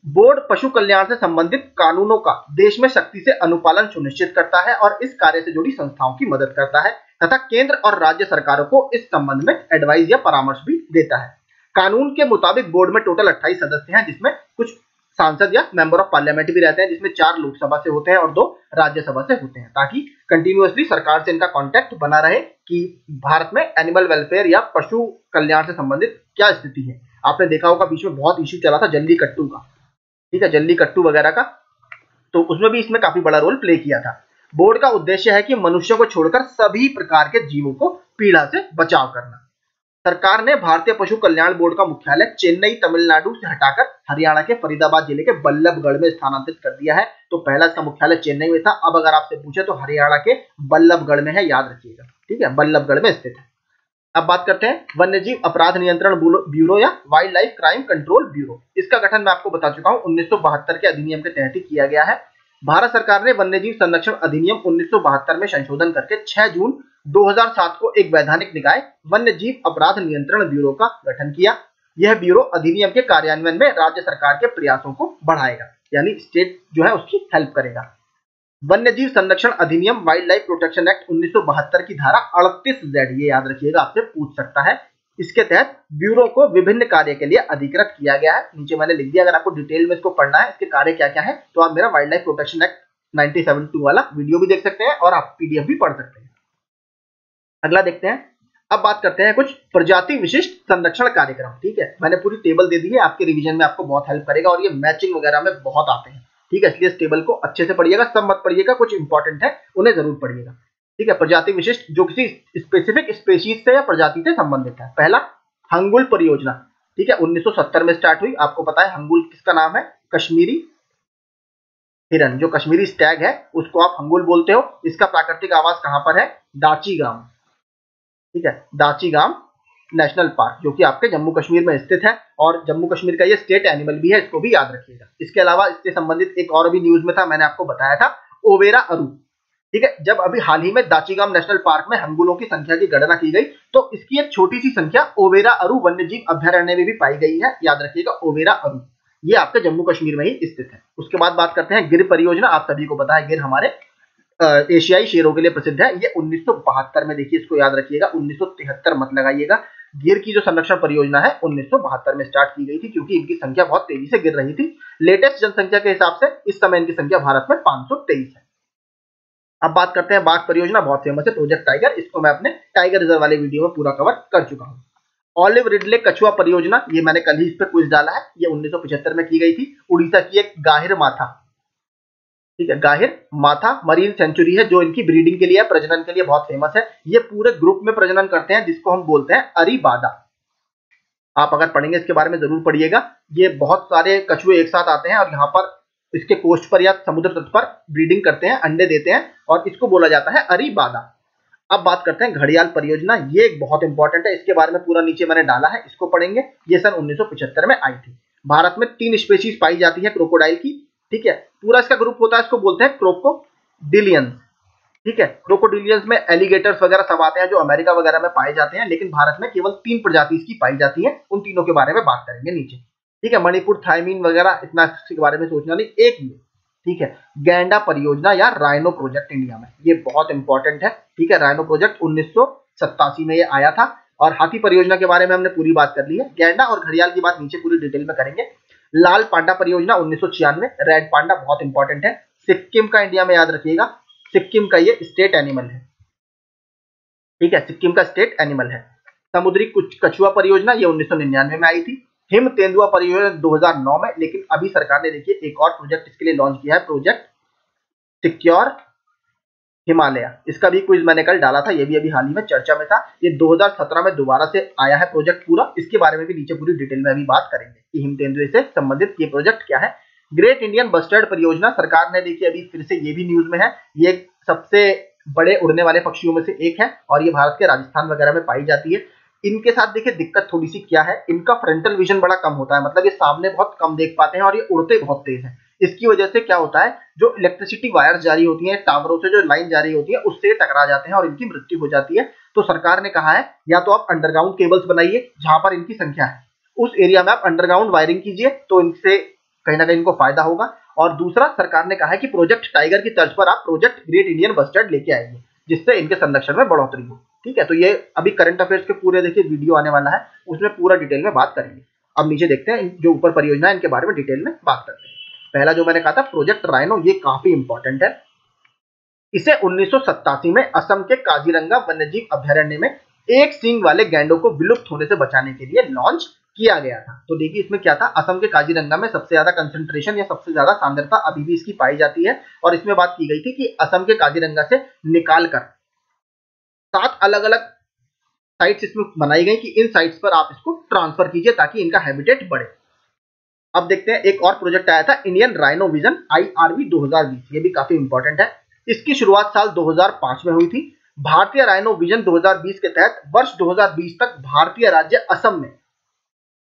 बोर्ड पशु कल्याण से संबंधित कानूनों का देश में सख्ती से अनुपालन सुनिश्चित करता है और इस कार्य से जुड़ी संस्थाओं की मदद करता है तथा केंद्र और राज्य सरकारों को इस संबंध में एडवाइस या परामर्श भी देता है। कानून के मुताबिक बोर्ड में टोटल 28 सदस्य हैं, जिसमें कुछ सांसद या मेंबर ऑफ पार्लियामेंट भी रहते हैं, जिसमें 4 लोकसभा से होते हैं और 2 राज्यसभा से होते हैं, ताकि कंटिन्यूअसली सरकार से इनका कांटेक्ट बना रहे कि भारत में एनिमल वेलफेयर या पशु कल्याण से संबंधित क्या स्थिति है। आपने देखा होगा बीच में बहुत इश्यू चला था जल्लीकट्टू का, ठीक है, जल्लीकट्टू वगैरह का, तो उसमें भी इसमें काफी बड़ा रोल प्ले किया था। बोर्ड का उद्देश्य है कि मनुष्यों को छोड़कर सभी प्रकार के जीवों को पीड़ा से बचाव करना। सरकार ने भारतीय पशु कल्याण बोर्ड का मुख्यालय चेन्नई तमिलनाडु से हटाकर हरियाणा के फरीदाबाद जिले के बल्लभगढ़ में स्थानांतरित कर दिया है। तो पहला इसका मुख्यालय चेन्नई में था, अब अगर आपसे पूछे तो हरियाणा के बल्लभगढ़ में है, याद रखिएगा। ठीक है, बल्लभगढ़ में स्थित है। अब बात करते हैं वन्यजीव अपराध नियंत्रण ब्यूरो या wild life crime control bureau. इसका गठन मैं आपको बता चुका हूं, 1972 के अधिनियम के तहत ही किया गया है। भारत सरकार ने वन्यजीव संरक्षण अधिनियम 1972 में संशोधन करके 6 जून 2007 को एक वैधानिक निकाय वन्यजीव अपराध नियंत्रण ब्यूरो का गठन किया। यह ब्यूरो अधिनियम के कार्यान्वयन में राज्य सरकार के प्रयासों को बढ़ाएगा, यानी स्टेट जो है उसकी हेल्प करेगा। वन्यजीव संरक्षण अधिनियम वाइल्ड लाइफ प्रोटेक्शन एक्ट 1972 की धारा 38Z, ये याद रखिएगा, आपसे पूछ सकता है। इसके तहत ब्यूरो को विभिन्न कार्य के लिए अधिकृत किया गया है। नीचे मैंने लिख दिया, अगर आपको डिटेल में इसको पढ़ना है, इसके कार्य क्या क्या है, तो आप मेरा वाइल्ड लाइफ प्रोटेक्शन एक्ट 1972 वाला वीडियो भी देख सकते हैं और आप PDF भी पढ़ सकते हैं। अगला देखते हैं, अब बात करते हैं कुछ प्रजाति विशिष्ट संरक्षण कार्यक्रम। ठीक है, मैंने पूरी टेबल दे दी है, आपके रिवीजन में आपको बहुत हेल्प करेगा और ये मैचिंग वगैरह में बहुत आते हैं। ठीक है, इसलिए इस टेबल को अच्छे से पढ़िएगा, सब मत पढ़िएगा, कुछ इंपॉर्टेंट है उन्हें जरूर पढ़िएगा। ठीक है, प्रजाति विशिष्ट जो किसी स्पेसिफिक स्पेशीज से या प्रजाति से संबंधित है। पहला, हंगुल परियोजना। ठीक है, 1970 में स्टार्ट हुई। आपको पता है हंगुल किसका नाम है? कश्मीरी हिरन, जो कश्मीरी स्टैग है उसको आप हंगुल बोलते हो। इसका प्राकृतिक आवास कहां पर है? दाची गांव। ठीक है, दाचीगाम नेशनल पार्क, जो कि आपके जम्मू कश्मीर में स्थित है और जम्मू कश्मीर का ये स्टेट एनिमल भी है, इसको भी याद रखिएगा। इसके अलावा इससे संबंधित एक और भी न्यूज में था, मैंने आपको बताया था ओवेरा अरू। ठीक है, जब अभी हाल ही में दाचीगाम नेशनल पार्क में हंगुलों की संख्या की गणना की गई तो इसकी एक छोटी सी संख्या ओवेरा अरू वन्य जीव अभ्यारण्य में भी पाई गई है, याद रखिएगा ओवेरा अरू, ये आपके जम्मू कश्मीर में ही स्थित है। उसके बाद बात करते हैं गिर परियोजना। आप सभी को पता है गिर हमारे एशियाई शेरों के लिए प्रसिद्ध है। ये 1972 में, देखिए इसको याद रखिएगा, 1973 मत लगाइएगा। गिर की जो संरक्षण परियोजना है 1972 में स्टार्ट की गई थी, क्योंकि इनकी संख्या बहुत तेजी से गिर रही थी। लेटेस्ट जनसंख्या के हिसाब से इस समय इनकी संख्या भारत में 523 है। अब बात करते हैं बाघ परियोजना, बहुत फेमस है प्रोजेक्ट टाइगर, इसको मैं अपने टाइगर रिजर्व वाले वीडियो में पूरा कवर कर चुका हूँ। ऑलिव रिडले कछुआ परियोजना, ये मैंने कल ही इस पर क्विज डाला है, ये 1975 में की गई थी। उड़ीसा की एक गाहिर माथा, ठीक है, गाहिर माथा मरीन सेंचुरी है, जो इनकी ब्रीडिंग के लिए, प्रजनन के लिए बहुत फेमस है। ये पूरे ग्रुप में प्रजनन करते हैं, जिसको हम बोलते हैं अरीबादा। आप अगर पढ़ेंगे इसके बारे में जरूर पढ़िएगा। ये बहुत सारे कछुए एक साथ आते हैं और यहाँ पर इसके कोस्ट पर या समुद्र तट पर ब्रीडिंग करते हैं, अंडे देते हैं, और इसको बोला जाता है अरीबादा। अब बात करते हैं घड़ियाल परियोजना, ये एक बहुत इंपॉर्टेंट है, इसके बारे में पूरा नीचे मैंने डाला है, इसको पढ़ेंगे। ये सन 1975 में आई थी। भारत में 3 स्पेशीज पाई जाती है क्रोकोडाइल की, ठीक है, पूरा इसका ग्रुप होता है, इसको बोलते हैं क्रोकोडिलियंस। ठीक है, क्रोकोडिलियंस में एलिगेटर्स वगैरह सब आते हैं जो अमेरिका वगैरह में पाए जाते हैं, लेकिन भारत में केवल 3 प्रजाति इसकी पाई जाती है। उन तीनों के बारे में बात करेंगे नीचे, ठीक है। मणिपुर, थाईमीन वगैरह, इतना इसके बारे में सोचना नहीं, एक ये, ठीक है। गैंडा परियोजना या राइनो प्रोजेक्ट इंडिया में, ये बहुत इंपॉर्टेंट है, ठीक है। राइनो प्रोजेक्ट 1987 में ये आया था। और हाथी परियोजना के बारे में हमने पूरी बात कर ली है। गैंडा और घड़ियाल की बात नीचे पूरी डिटेल में करेंगे। लाल पांडा परियोजना 1996, रेड पांडा बहुत इंपॉर्टेंट है, सिक्किम का इंडिया में, याद रखिएगा, सिक्किम का ये स्टेट एनिमल है, ठीक है, सिक्किम का स्टेट एनिमल है। समुद्री कछुआ परियोजना ये 1999 में आई थी। हिम तेंदुआ परियोजना 2009 में, लेकिन अभी सरकार ने देखिए एक और प्रोजेक्ट इसके लिए लॉन्च किया है, प्रोजेक्ट सिक्योर हिमालय। इसका भी क्विज मैंने कल डाला था, ये भी अभी हाल ही में चर्चा में था। ये 2017 में दोबारा से आया है प्रोजेक्ट पूरा, इसके बारे में भी नीचे पूरी डिटेल में अभी बात करेंगे कि हिम तेंदुए से संबंधित ये प्रोजेक्ट क्या है। ग्रेट इंडियन बस्टर्ड परियोजना, सरकार ने देखिए अभी फिर से ये भी न्यूज में है, ये सबसे बड़े उड़ने वाले पक्षियों में से एक है और ये भारत के राजस्थान वगैरह में पाई जाती है। इनके साथ देखिए दिक्कत थोड़ी सी क्या है, इनका फ्रंटल विजन बड़ा कम होता है, मतलब ये सामने बहुत कम देख पाते हैं और ये उड़ते बहुत तेज हैं। इसकी वजह से क्या होता है, जो इलेक्ट्रिसिटी वायर्स जारी होती हैं, टावरों से जो लाइन जारी होती है, उससे टकरा जाते हैं और इनकी मृत्यु हो जाती है। तो सरकार ने कहा है या तो आप अंडरग्राउंड केबल्स बनाइए जहां पर इनकी संख्या है, उस एरिया में आप अंडरग्राउंड वायरिंग कीजिए, तो इनसे कहीं ना कहीं इनको फायदा होगा। और दूसरा, सरकार ने कहा है कि प्रोजेक्ट टाइगर की तर्ज पर आप प्रोजेक्ट ग्रेट इंडियन बस्टर्ड लेके आएंगे, जिससे इनके संरक्षण में बढ़ोतरी हो, ठीक है। तो ये अभी करंट अफेयर्स के पूरे देखिए वीडियो आने वाला है, उसमें पूरा डिटेल में बात करेंगे। अब नीचे देखते हैं जो ऊपर परियोजना है इनके बारे में डिटेल में बात करते हैं। पहला जो मैंने कहा था प्रोजेक्ट राइनो, ये काफी इंपॉर्टेंट है। इसे 1987 में असम के काजीरंगा वन्यजीव अभ्यारण्य में एक सींग वाले गैंडों को विलुप्त होने से बचाने के लिए लॉन्च किया गया था। तो देखिए इसमें क्या था, असम के काजीरंगा में सबसे ज्यादा कंसंट्रेशन या सबसे ज्यादा सांद्रता अभी भी इसकी पाई जाती है। और इसमें बात की गई थी कि असम के काजीरंगा से निकालकर 7 अलग अलग साइट्स इसमें बनाई गई कि इन साइट्स पर आप इसको ट्रांसफर कीजिए ताकि इनका हैबिटेट बढ़े। अब देखते हैं एक और प्रोजेक्ट आया था, इंडियन राइनो विजन IRV 2020, ये भी काफी इंपॉर्टेंट है। इसकी शुरुआत साल 2005 में हुई थी। भारतीय राइनो विजन 2020 के तहत वर्ष 2020 तक भारतीय राज्य असम में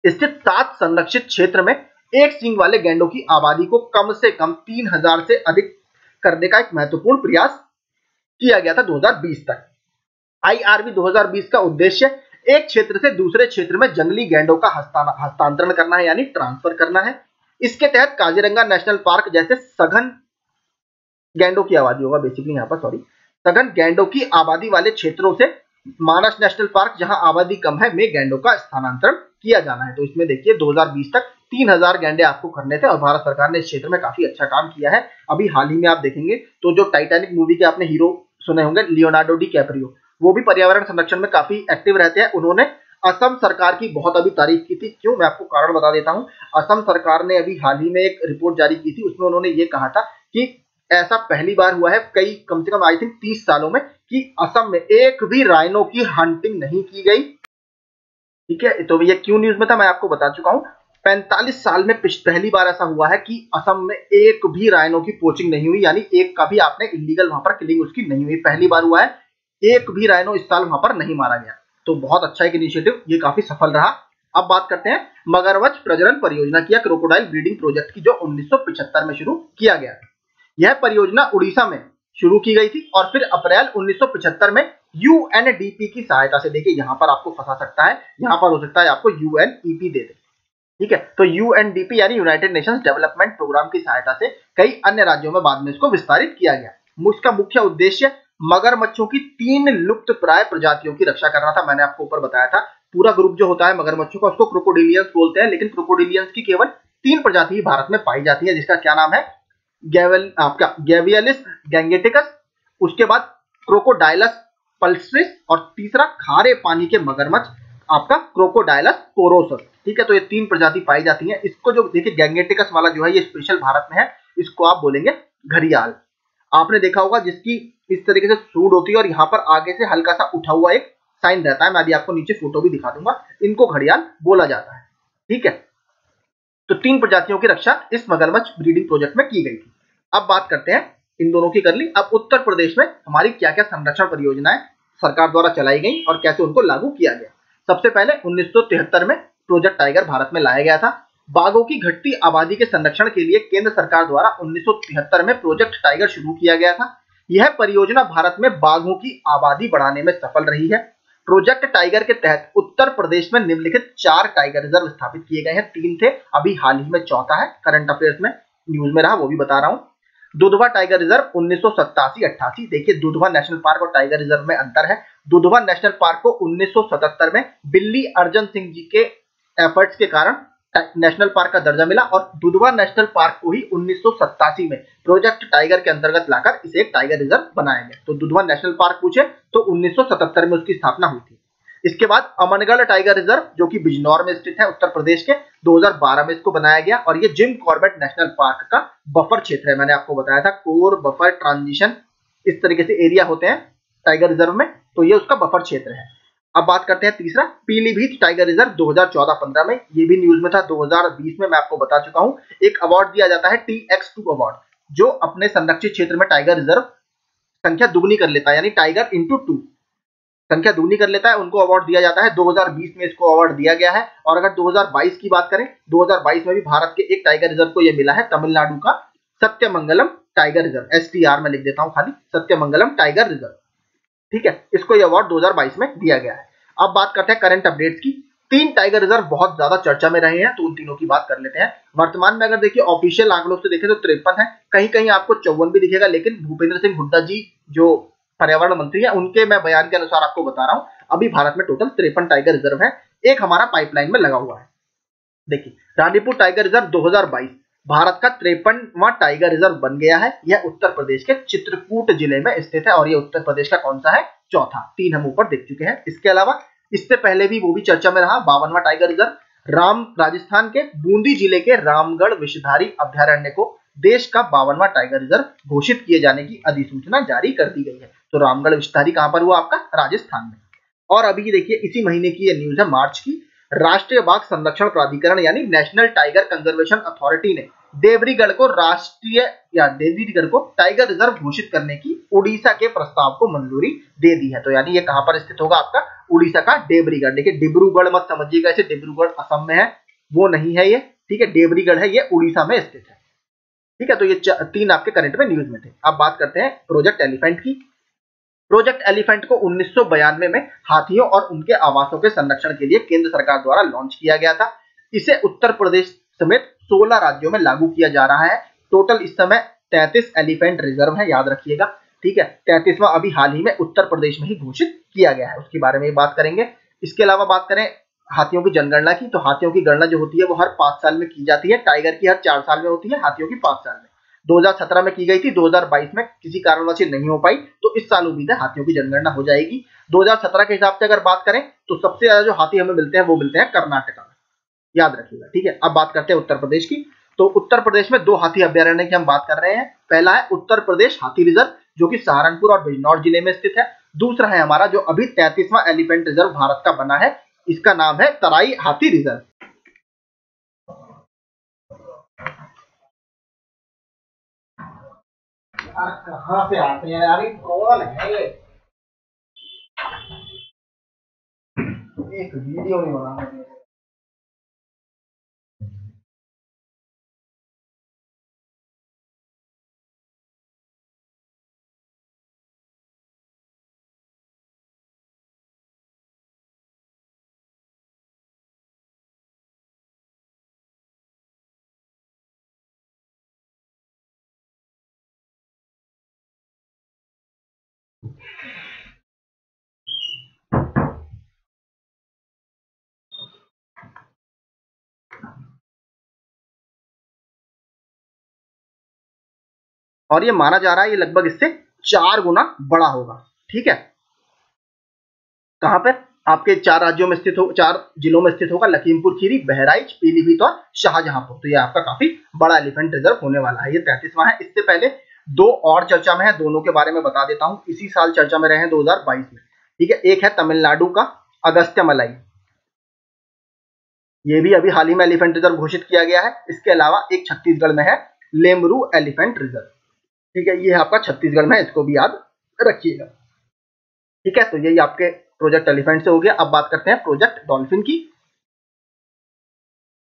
स्थित 7 संरक्षित क्षेत्र में एक सींग वाले गैंडों की आबादी को कम से कम 3000 से अधिक करने का एक महत्वपूर्ण प्रयास किया गया था 2020 तक। IRV 2020 का उद्देश्य एक क्षेत्र से दूसरे क्षेत्र में जंगली गैंडों का हस्तांतरण करना है, यानी ट्रांसफर करना है। इसके तहत काजीरंगा नेशनल पार्क जैसे सघन गैंडों की आबादी होगा, बेसिकली यहाँ पर सघन गैंडों की आबादी वाले क्षेत्रों से मानस नेशनल पार्क जहां आबादी कम है में गैंडों का स्थानांतरण किया जाना है। तो इसमें देखिए 2020 तक 3000 गैंडे आपको करने थे और भारत सरकार ने इस क्षेत्र में काफी अच्छा काम किया है। अभी हाल ही में आप देखेंगे तो जो टाइटैनिक मूवी के आपने हीरो सुने होंगे, लियोनार्डो डी कैप्रियो, वो भी पर्यावरण संरक्षण में काफी एक्टिव रहते हैं। उन्होंने असम सरकार की बहुत अभी तारीफ की थी। क्यों, मैं आपको कारण बता देता हूं। असम सरकार ने अभी हाल ही में एक रिपोर्ट जारी की थी, उसमें उन्होंने ये कहा था कि ऐसा पहली बार हुआ है कई कम से कम आई थिंक 30 सालों में कि असम में एक भी राइनो की हंटिंग नहीं की गई, ठीक है। तो ये क्यों न्यूज में था मैं आपको बता चुका हूं। 45 साल में पहली बार ऐसा हुआ है कि असम में एक भी राइनो की पोचिंग नहीं हुई, यानी एक का भी आपने इलीगल वहां पर किलिंग उसकी नहीं हुई, पहली बार हुआ है। एक भी राइनो इस साल वहां पर नहीं मारा गया। तो बहुत अच्छा एक इनिशिएटिव, ये काफी सफल रहा। अब बात करते हैं मगरमच्छ प्रजनन परियोजना की या क्रोकोडाइल ब्रीडिंग प्रोजेक्ट की, जो 1975 में शुरू किया गया। यह परियोजना उड़ीसा में शुरू की गई थी और फिर अप्रैल 1975 में यूएनडीपी की सहायता से, देखिए यहां पर आपको फंसा सकता है, यहां पर हो सकता है आपको यूएनईपी दे दे, ठीक है। तो यूएनडीपी यानी यूनाइटेड नेशंस डेवलपमेंट प्रोग्राम की सहायता से कई अन्य राज्यों में बाद में इसको विस्तारित किया गया। इसका मुख्य उद्देश्य मगरमच्छों की 3 लुप्त प्राय प्रजातियों की रक्षा करना था। मैंने आपको ऊपर बताया था, पूरा ग्रुप जो होता है मगरमच्छों का उसको क्रोकोडिलियंस बोलते हैं, लेकिन क्रोकोडिलियंस की केवल 3 प्रजाति ही भारत में पाई जाती है, जिसका क्या नाम है, गैवियलिस गैंगेटिकस, उसके बाद क्रोकोडाइलस पल्स्ट्रिस और तीसरा खारे पानी के मगरमच्छ आपका क्रोकोडाइलस पोरोसस, ठीक है। तो ये 3 प्रजाति पाई जाती हैं। इसको जो देखिए गैंगेटिकस वाला जो है ये स्पेशल भारत में है, इसको आप बोलेंगे घड़ियाल। आपने देखा होगा जिसकी इस तरीके से सूंड होती है और यहाँ पर आगे से हल्का सा उठा हुआ एक साइन रहता है, मैं अभी आपको नीचे फोटो भी दिखा दूंगा, इनको घड़ियाल बोला जाता है, ठीक है। तो 3 प्रजातियों की रक्षा इस मगरमच्छ ब्रीडिंग प्रोजेक्ट में की गई थी। अब बात करते हैं, इन दोनों की कर ली, अब उत्तर प्रदेश में हमारी क्या क्या संरक्षण परियोजनाएं सरकार द्वारा चलाई गई और कैसे उनको लागू किया गया। सबसे पहले 1973 में प्रोजेक्ट टाइगर भारत में लाया गया था। बाघों की घटती आबादी के संरक्षण के लिए केंद्र सरकार द्वारा 1973 में प्रोजेक्ट टाइगर शुरू किया गया था। यह परियोजना भारत में बाघों की आबादी बढ़ाने में सफल रही है। प्रोजेक्ट टाइगर के तहत उत्तर प्रदेश में निम्नलिखित 4 टाइगर रिजर्व स्थापित किए गए हैं, 3 थे, अभी हाल ही में चौथा है, करंट अफेयर्स में न्यूज में रहा, वो भी बता रहा हूं। दुधवा टाइगर रिजर्व 1987-88, देखिए दुधवा नेशनल पार्क और टाइगर रिजर्व में अंतर है। दुधवा नेशनल पार्क को 1977 में बिल्ली अर्जन सिंह जी के एफर्ट्स के कारण नेशनल पार्क का दर्जा मिला और दुधवा नेशनल पार्क को ही 1987 में प्रोजेक्ट टाइगर के अंतर्गत लाकर इसे एक टाइगर रिजर्व बनाया गया। तो दुधवा नेशनल पार्क पूछे तो 1977 में उसकी स्थापना हुई थी। इसके बाद अमनगढ़ टाइगर रिजर्व जो कि बिजनौर में स्थित है उत्तर प्रदेश के, 2012 में इसको बनाया गया और ये जिम कॉर्बेट नेशनल पार्क का बफर क्षेत्र है। मैंने आपको बताया था कोर, बफर, ट्रांजिशन, इस तरीके से एरिया होते हैं टाइगर रिजर्व में, तो ये उसका बफर क्षेत्र है। अब बात करते हैं तीसरा, पीलीभीत टाइगर रिजर्व 2014-15 में, ये भी न्यूज में था। 2020 में मैं आपको बता चुका हूं, एक अवार्ड दिया जाता है TX2 अवार्ड, जो अपने संरक्षित क्षेत्र में टाइगर रिजर्व संख्या दुगनी कर लेता है, यानी टाइगर इंटू 2 संख्या दुगनी कर लेता है, उनको अवार्ड दिया जाता है। 2020 में इसको अवार्ड दिया गया है। और अगर 2022 की बात करें, 2022 में भी भारत के एक टाइगर रिजर्व को यह मिला है, तमिलनाडु का सत्यमंगलम टाइगर रिजर्व, STR में लिख देता हूं खाली, सत्यमंगलम टाइगर रिजर्व, ठीक है। इसको ये अवार्ड 2022 में दिया गया है। अब बात करते हैं करंट अपडेट्स की। 3 टाइगर रिजर्व बहुत ज्यादा चर्चा में रहे हैं, तो उन तीनों की बात कर लेते हैं। वर्तमान में अगर देखिए ऑफिशियल आंकड़ों से देखें तो 53 है, कहीं कहीं आपको 54 भी दिखेगा, लेकिन भूपेंद्र सिंह हुड्डा जी जो पर्यावरण मंत्री है, उनके मैं बयान के अनुसार आपको बता रहा हूं, अभी भारत में टोटल 53 टाइगर रिजर्व है, एक हमारा पाइपलाइन में लगा हुआ है। देखिए रानीपुर टाइगर रिजर्व 2022 भारत का 53वां टाइगर रिजर्व बन गया है। यह उत्तर प्रदेश के चित्रकूट जिले में स्थित है और यह उत्तर प्रदेश का कौन सा है, चौथा, 3 हम ऊपर देख चुके हैं। इसके अलावा इससे पहले भी वो भी चर्चा में रहा 52वां टाइगर रिजर्व राजस्थान के बूंदी जिले के रामगढ़ विषधारी अभ्यारण्य को देश का 52वां टाइगर रिजर्व घोषित किए जाने की अधिसूचना जारी कर दी गई है। तो रामगढ़ विषधारी कहां पर हुआ, आपका राजस्थान में। और अभी देखिए इसी महीने की यह न्यूज है, मार्च की, राष्ट्रीय बाघ संरक्षण प्राधिकरण यानी नेशनल टाइगर कंजर्वेशन अथॉरिटी ने देवरीगढ़ को देवरीगढ़ को टाइगर रिजर्व घोषित करने की उड़ीसा के प्रस्ताव को मंजूरी दे दी है। तो यानी ये कहां पर स्थित होगा, आपका उड़ीसा का देवरीगढ़। देखिए डिब्रूगढ़ मत समझिएगा इसे, डिब्रूगढ़ असम में है, वो नहीं है ये, ठीक है, देवरीगढ़ है, ये उड़ीसा में स्थित है, ठीक है। तो ये 3 आपके करंट में न्यूज में थे। अब बात करते हैं प्रोजेक्ट एलिफेंट की। प्रोजेक्ट एलिफेंट को 1992 में हाथियों और उनके आवासों के संरक्षण के लिए केंद्र सरकार द्वारा लॉन्च किया गया था। इसे उत्तर प्रदेश समेत 16 राज्यों में लागू किया जा रहा है। टोटल इस समय 33 एलिफेंट रिजर्व है, याद रखिएगा, ठीक है। 33वां अभी हाल ही में उत्तर प्रदेश में ही घोषित किया गया है, उसके बारे में बात करेंगे। इसके अलावा बात करें हाथियों की जनगणना की, तो हाथियों की गणना जो होती है वो हर 5 साल में की जाती है। टाइगर की हर 4 साल में होती है, हाथियों की 5 साल में। 2017 में की गई थी, 2022 में किसी कारणवश से नहीं हो पाई, तो इस साल उम्मीद है हाथियों की जनगणना हो जाएगी। 2017 के हिसाब से अगर बात करें तो सबसे ज्यादा जो हाथी हमें मिलते हैं वो मिलते हैं कर्नाटका में, याद रखिएगा, ठीक है। अब बात करते हैं उत्तर प्रदेश की। तो उत्तर प्रदेश में 2 हाथी अभ्यारण्य की हम बात कर रहे हैं। पहला है उत्तर प्रदेश हाथी रिजर्व जो कि सहारनपुर और बिजनौर जिले में स्थित है। दूसरा है हमारा जो अभी 33वां एलिफेंट रिजर्व भारत का बना है, इसका नाम है तराई हाथी रिजर्व। कहां से आते हैं यार, कौन है ये? एक वीडियो नहीं बनाना। और ये माना जा रहा है ये लगभग इससे 4 गुना बड़ा होगा। ठीक है, कहां पर आपके 4 राज्यों में स्थित हो, 4 जिलों में स्थित होगा, लखीमपुर खीरी, बहराइच, पीलीभीत और शाहजहांपुर। तो ये आपका काफी बड़ा एलिफेंट रिजर्व होने वाला है। ये 33वां है। इससे पहले 2 और चर्चा में है, दोनों के बारे में बता देता हूं। इसी साल चर्चा में रहे हैं 2022 में। ठीक है, एक है तमिलनाडु का अगस्त्यमलाई, ये भी अभी हाल ही में एलिफेंट रिजर्व घोषित किया गया है। इसके अलावा एक छत्तीसगढ़ में है लेमरू एलिफेंट रिजर्व। ठीक है, ये आपका छत्तीसगढ़ में है, इसको भी याद रखिएगा। ठीक है, तो यही आपके प्रोजेक्ट एलिफेंट से हो गया। अब बात करते हैं प्रोजेक्ट डॉल्फिन की।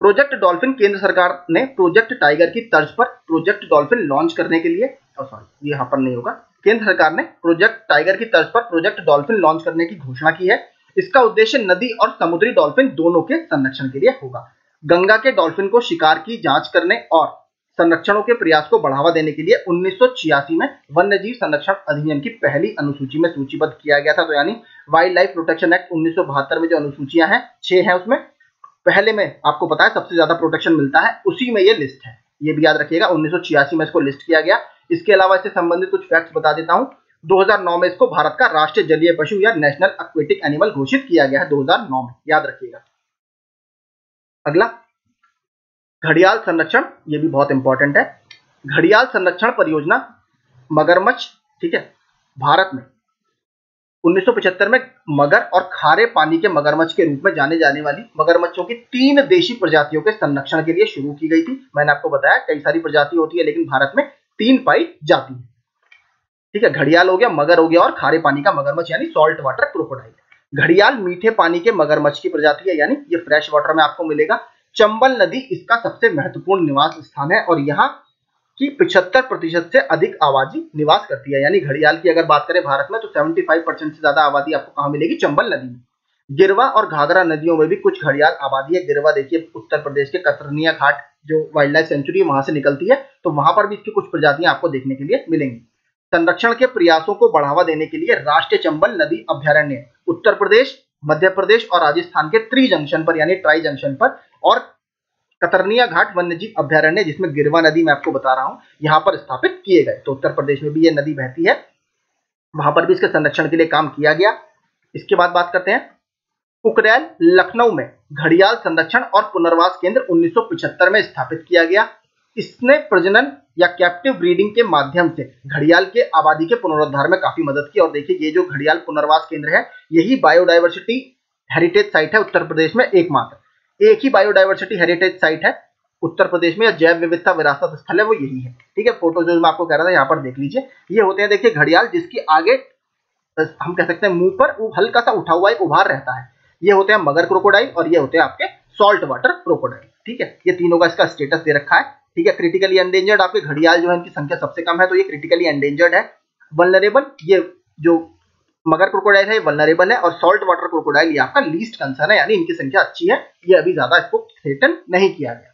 प्रोजेक्ट डॉल्फिन केंद्र सरकार ने प्रोजेक्ट टाइगर की तर्ज पर प्रोजेक्ट डॉल्फिन लॉन्च करने के लिए, सॉरी ये यहाँ पर नहीं होगा, केंद्र सरकार ने प्रोजेक्ट टाइगर की तर्ज पर प्रोजेक्ट डॉल्फिन लॉन्च करने की घोषणा की है। इसका उद्देश्य नदी और समुद्री डॉल्फिन दोनों के संरक्षण के लिए होगा। गंगा के डॉल्फिन को शिकार की जांच करने और संरक्षणों के प्रयास को बढ़ावा देने के लिए 1986 में वन्यजीव संरक्षण अधिनियम की पहली अनुसूची में सूचीबद्ध किया गया था। तो यानी वाइल्ड लाइफ प्रोटेक्शन एक्ट 1972 में जो अनुसूचियां हैं 6 हैं, उसमें पहले में आपको पता है सबसे ज्यादा प्रोटेक्शन मिलता है, उसी में ये लिस्ट है। ये भी याद रखिएगा, 1986 में इसको लिस्ट किया गया। इसके अलावा इससे संबंधित कुछ फैक्ट्स बता देता हूं। 2009 में इसको भारत का राष्ट्रीय जलीय पशु या नेशनल एक्वेटिक एनिमल घोषित किया गया है, 2009 में, याद रखिएगा। अगला घड़ियाल संरक्षण, ये भी बहुत इंपॉर्टेंट है। घड़ियाल संरक्षण परियोजना मगरमच्छ, ठीक है, भारत में 1975 में मगर और खारे पानी के मगरमच्छ के रूप में जाने जाने वाली मगरमच्छों की 3 देशी प्रजातियों के संरक्षण के लिए शुरू की गई थी। मैंने आपको बताया कई सारी प्रजाति होती है, लेकिन भारत में 3 पाई जाती है। ठीक है, घड़ियाल हो गया, मगर हो गया और खारे पानी का मगरमच्छ यानी सॉल्ट वाटर क्रोकोडाइल। घड़ियाल मीठे पानी के मगरमच्छ की प्रजाति है, यानी ये फ्रेश वाटर में आपको मिलेगा। चंबल नदी इसका सबसे महत्वपूर्ण निवास स्थान है और यहाँ की 75% से अधिक आबादी निवास करती है। यानी घड़ियाल की अगर बात करें भारत में तो 75% से ज्यादा आबादी आपको कहाँ मिलेगी? चंबल नदी में। गिरवा और घाघरा नदियों में भी कुछ घड़ियाल आबादी है। गिरवा देखिए उत्तर प्रदेश के कतरनिया घाट जो वाइल्ड लाइफ सेंचुरी है वहां से निकलती है, तो वहां पर भी इसकी कुछ प्रजातियां आपको देखने के लिए मिलेंगी। संरक्षण के प्रयासों को बढ़ावा देने के लिए राष्ट्रीय चंबल नदी अभ्यारण्य उत्तर प्रदेश, मध्य प्रदेश और राजस्थान के ट्री जंक्शन पर यानी ट्राई जंक्शन पर और कतरनिया घाट वन्यजीव अभ्यारण्य जिसमें गिरवा नदी मैं आपको बता रहा हूं यहां पर स्थापित किए गए। तो उत्तर प्रदेश में भी ये नदी बहती है, वहां पर भी इसके संरक्षण के लिए काम किया गया। इसके बाद बात करते हैं कुकरेल लखनऊ में घड़ियाल संरक्षण और पुनर्वास केंद्र 1975 में स्थापित किया गया। इसने प्रजनन या कैप्टिव ब्रीडिंग के माध्यम से घड़ियाल के आबादी के पुनरुद्धार में काफी मदद की। और देखिए ये जो घड़ियाल पुनर्वास केंद्र है यही बायोडायवर्सिटी हेरिटेज साइट है उत्तर प्रदेश में एकमात्र। एक ही बायोडायवर्सिटी हेरिटेज साइट है उत्तर प्रदेश में, जैव विविधता विरासत स्थल है वो यही है। ठीक है, फोटो जो मैं आपको कह रहा था यहाँ पर देख लीजिए। ये होते हैं देखिए घड़ियाल जिसकी आगे हम कह सकते हैं मुंह पर वो हल्का सा उठा हुआ एक उभार रहता है। ये होते हैं मगर क्रोकोडाइल और ये होते हैं आपके सॉल्ट वाटर क्रोकोडाइल। ठीक है, ये तीनों का इसका स्टेटस दे रखा है। ठीक है, क्रिटिकली एंडेंजर्ड आपके घड़ियाल जो है इनकी संख्या सबसे कम है, तो ये क्रिटिकली एंडेंजर्ड है। वल्नरेबल, ये जो मगर क्रोकोडाइल है वल्नरेबल है और सॉल्ट वाटर क्रोकोडाइल ये आपका लीस्ट कंसर्न है, यानी इनकी संख्या अच्छी है, ये अभी ज्यादा इसको थ्रेटन नहीं किया गया।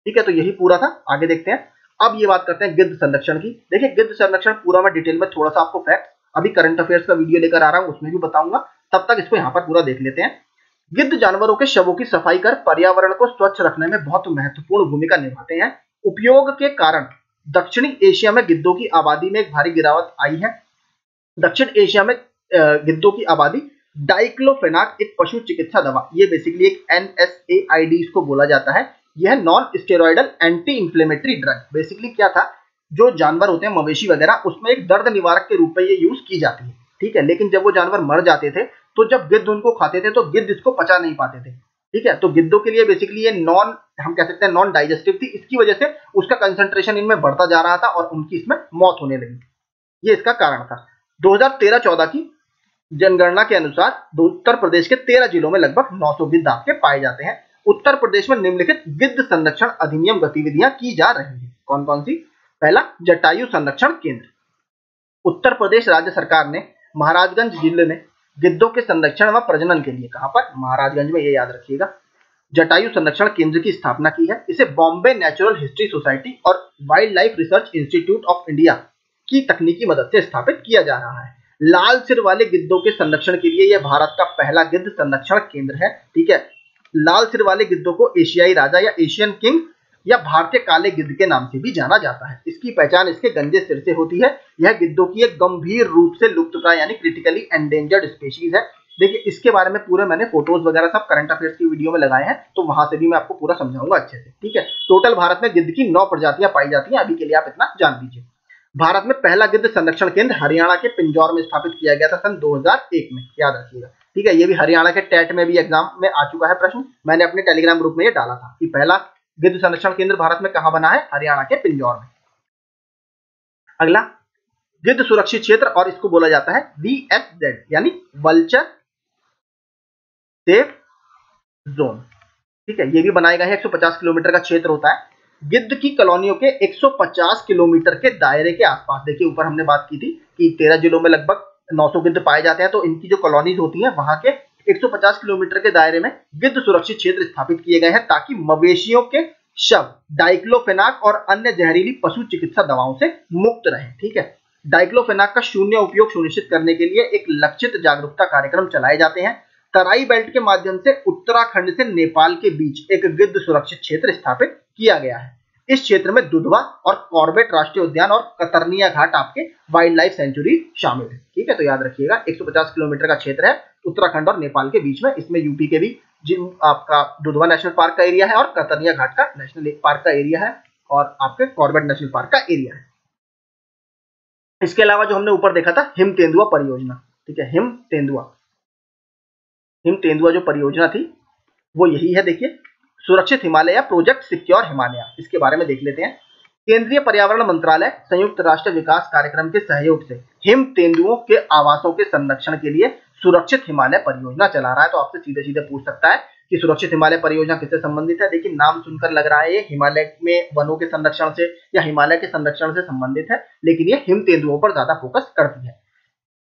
ठीक है, तो यही पूरा था। आगे देखते हैं। अब ये बात करते हैं गिद्ध संरक्षण की। देखिए गिद्ध संरक्षण पूरा मैं डिटेल में थोड़ा सा आपको फैक्ट अभी करंट अफेयर्स का वीडियो लेकर आ रहा हूं उसमें भी बताऊंगा, तब तक इसको यहाँ पर पूरा देख लेते हैं। गिद्ध जानवरों के शवों की सफाई कर पर्यावरण को स्वच्छ रखने में बहुत महत्वपूर्ण भूमिका निभाते हैं। उपयोग के कारण दक्षिणी एशिया में गिद्धों की आबादी में एक भारी गिरावट आई है। दक्षिण एशिया में गिद्धों की आबादी डाइक्लोफेनाक एक पशु चिकित्सा दवा, ये बेसिकली एक NSAID इसको बोला जाता है। यह non steroidal anti inflammatory drug, basically क्या था जो जानवर होते हैं मवेशी वगैरह उसमें एक दर्द निवारक के रूप में ये यूज की जाती है। ठीक है, लेकिन जब वो जानवर मर जाते थे तो जब गिद्ध उनको खाते थे तो गिद्ध इसको पचा नहीं पाते थे। ठीक है, तो गिद्धों के लिए बेसिकली ये हम कह सकते हैं नॉन डाइजेस्टिव थी, इसकी वजह से उसका कंसंट्रेशन इनमें बढ़ता जा रहा था और उनकी इसमें मौत होने लगी। ये इसका कारण था। 2013-14 की जनगणना के अनुसार उत्तर प्रदेश के 13 जिलों में लगभग 900 गिद्ध आपके पाए जाते हैं। उत्तर प्रदेश में निम्नलिखित गिद्ध संरक्षण अधिनियम गतिविधियां की जा रही है। कौन कौन सी? पहला, जटायु संरक्षण केंद्र। उत्तर प्रदेश राज्य सरकार ने महाराजगंज जिले में गिद्धों के संरक्षण व प्रजनन के लिए, कहां पर? महाराजगंज में, ये याद रखिएगा, जटायु संरक्षण केंद्र की स्थापना की है। इसे बॉम्बे नेचुरल हिस्ट्री सोसाइटी और wild life research institute of India की तकनीकी मदद से स्थापित किया जा रहा है। लाल सिर वाले गिद्धों के संरक्षण के लिए यह भारत का पहला गिद्ध संरक्षण केंद्र है। ठीक है, लाल सिर वाले गिद्धों को एशियाई राजा या एशियन किंग या भारतीय काले गिद्ध के नाम से भी जाना जाता है। इसकी पहचान इसके गंजे सिर से होती है। यह गिद्धों की एक गंभीर रूप से लुप्तप्राय यानी क्रिटिकली एंडेंजर्ड स्पीशीज है। देखिए, इसके बारे में पूरे मैंने फोटोज वगैरह सब करंट अफेयर्स की वीडियो में लगाए हैं, तो वहां से भी मैं आपको पूरा समझाऊंगा अच्छे से। ठीक है, टोटल भारत में गिद्ध की 9 प्रजातियां पाई जाती हैं। अभी के लिए आप इतना जान लीजिए। भारत में पहला गिद्ध संरक्षण केंद्र हरियाणा के पिंजौर में स्थापित किया गया था सन 2001 में, याद रखिएगा। ठीक है, ये भी हरियाणा के टेट में भी एग्जाम में आ चुका है प्रश्न। मैंने अपने टेलीग्राम ग्रुप में ये डाला था कि पहला गिद्ध संरक्षण केंद्र भारत में कहां बना है? हरियाणा के पिंजौर में। अगला, गिद्ध सुरक्षित क्षेत्र, और इसको बोला जाता है VSZ यानी वल्चर सेफ जोन। ठीक है, ये भी बनाए गए हैं। 150 किलोमीटर का क्षेत्र होता है। गिद्ध की कॉलोनियों के 150 किलोमीटर के दायरे के आसपास, देखिए ऊपर हमने बात की थी कि 13 जिलों में लगभग 900 गिद्ध पाए जाते हैं, तो इनकी जो कॉलोनीज होती हैं वहां के 150 किलोमीटर के दायरे में गिद्ध सुरक्षित क्षेत्र स्थापित किए गए हैं, ताकि मवेशियों के शव डाइक्लोफेनाक और अन्य जहरीली पशु चिकित्सा दवाओं से मुक्त रहे। ठीक है, डाइक्लोफेनाक का शून्य उपयोग सुनिश्चित करने के लिए एक लक्षित जागरूकता कार्यक्रम चलाए जाते हैं। तराई बेल्ट के माध्यम से उत्तराखंड से नेपाल के बीच एक गिद्ध सुरक्षित क्षेत्र स्थापित किया गया है। इस क्षेत्र में दुधवा और कॉर्बेट राष्ट्रीय उद्यान और कतरनिया घाट आपके वाइल्ड लाइफ सेंचुरी शामिल है। ठीक है, तो याद रखिएगा 150 किलोमीटर का क्षेत्र है उत्तराखंड और नेपाल के बीच में। इसमें यूपी के भी जिन आपका दुधवा नेशनल पार्क का एरिया है और कतरनिया घाट का नेशनल पार्क का एरिया है और आपके कॉर्बेट नेशनल पार्क का एरिया है। इसके अलावा जो हमने ऊपर देखा था हिम तेंदुआ परियोजना, ठीक है, हिम तेंदुआ जो परियोजना थी वो यही है। देखिए, सुरक्षित हिमालय प्रोजेक्ट सिक्योर हिमालय, इसके बारे में देख लेते हैं। केंद्रीय पर्यावरण मंत्रालय संयुक्त राष्ट्र विकास कार्यक्रम के सहयोग से हिम तेंदुओं के आवासों के संरक्षण के लिए सुरक्षित हिमालय परियोजना चला रहा है। तो आपसे सीधे सीधे पूछ सकता है कि सुरक्षित हिमालय परियोजना किससे संबंधित है? देखिए, नाम सुनकर लग रहा है ये हिमालय में वनों के संरक्षण से या हिमालय के संरक्षण से संबंधित है, लेकिन ये हिम तेंदुओं पर ज्यादा फोकस करती है।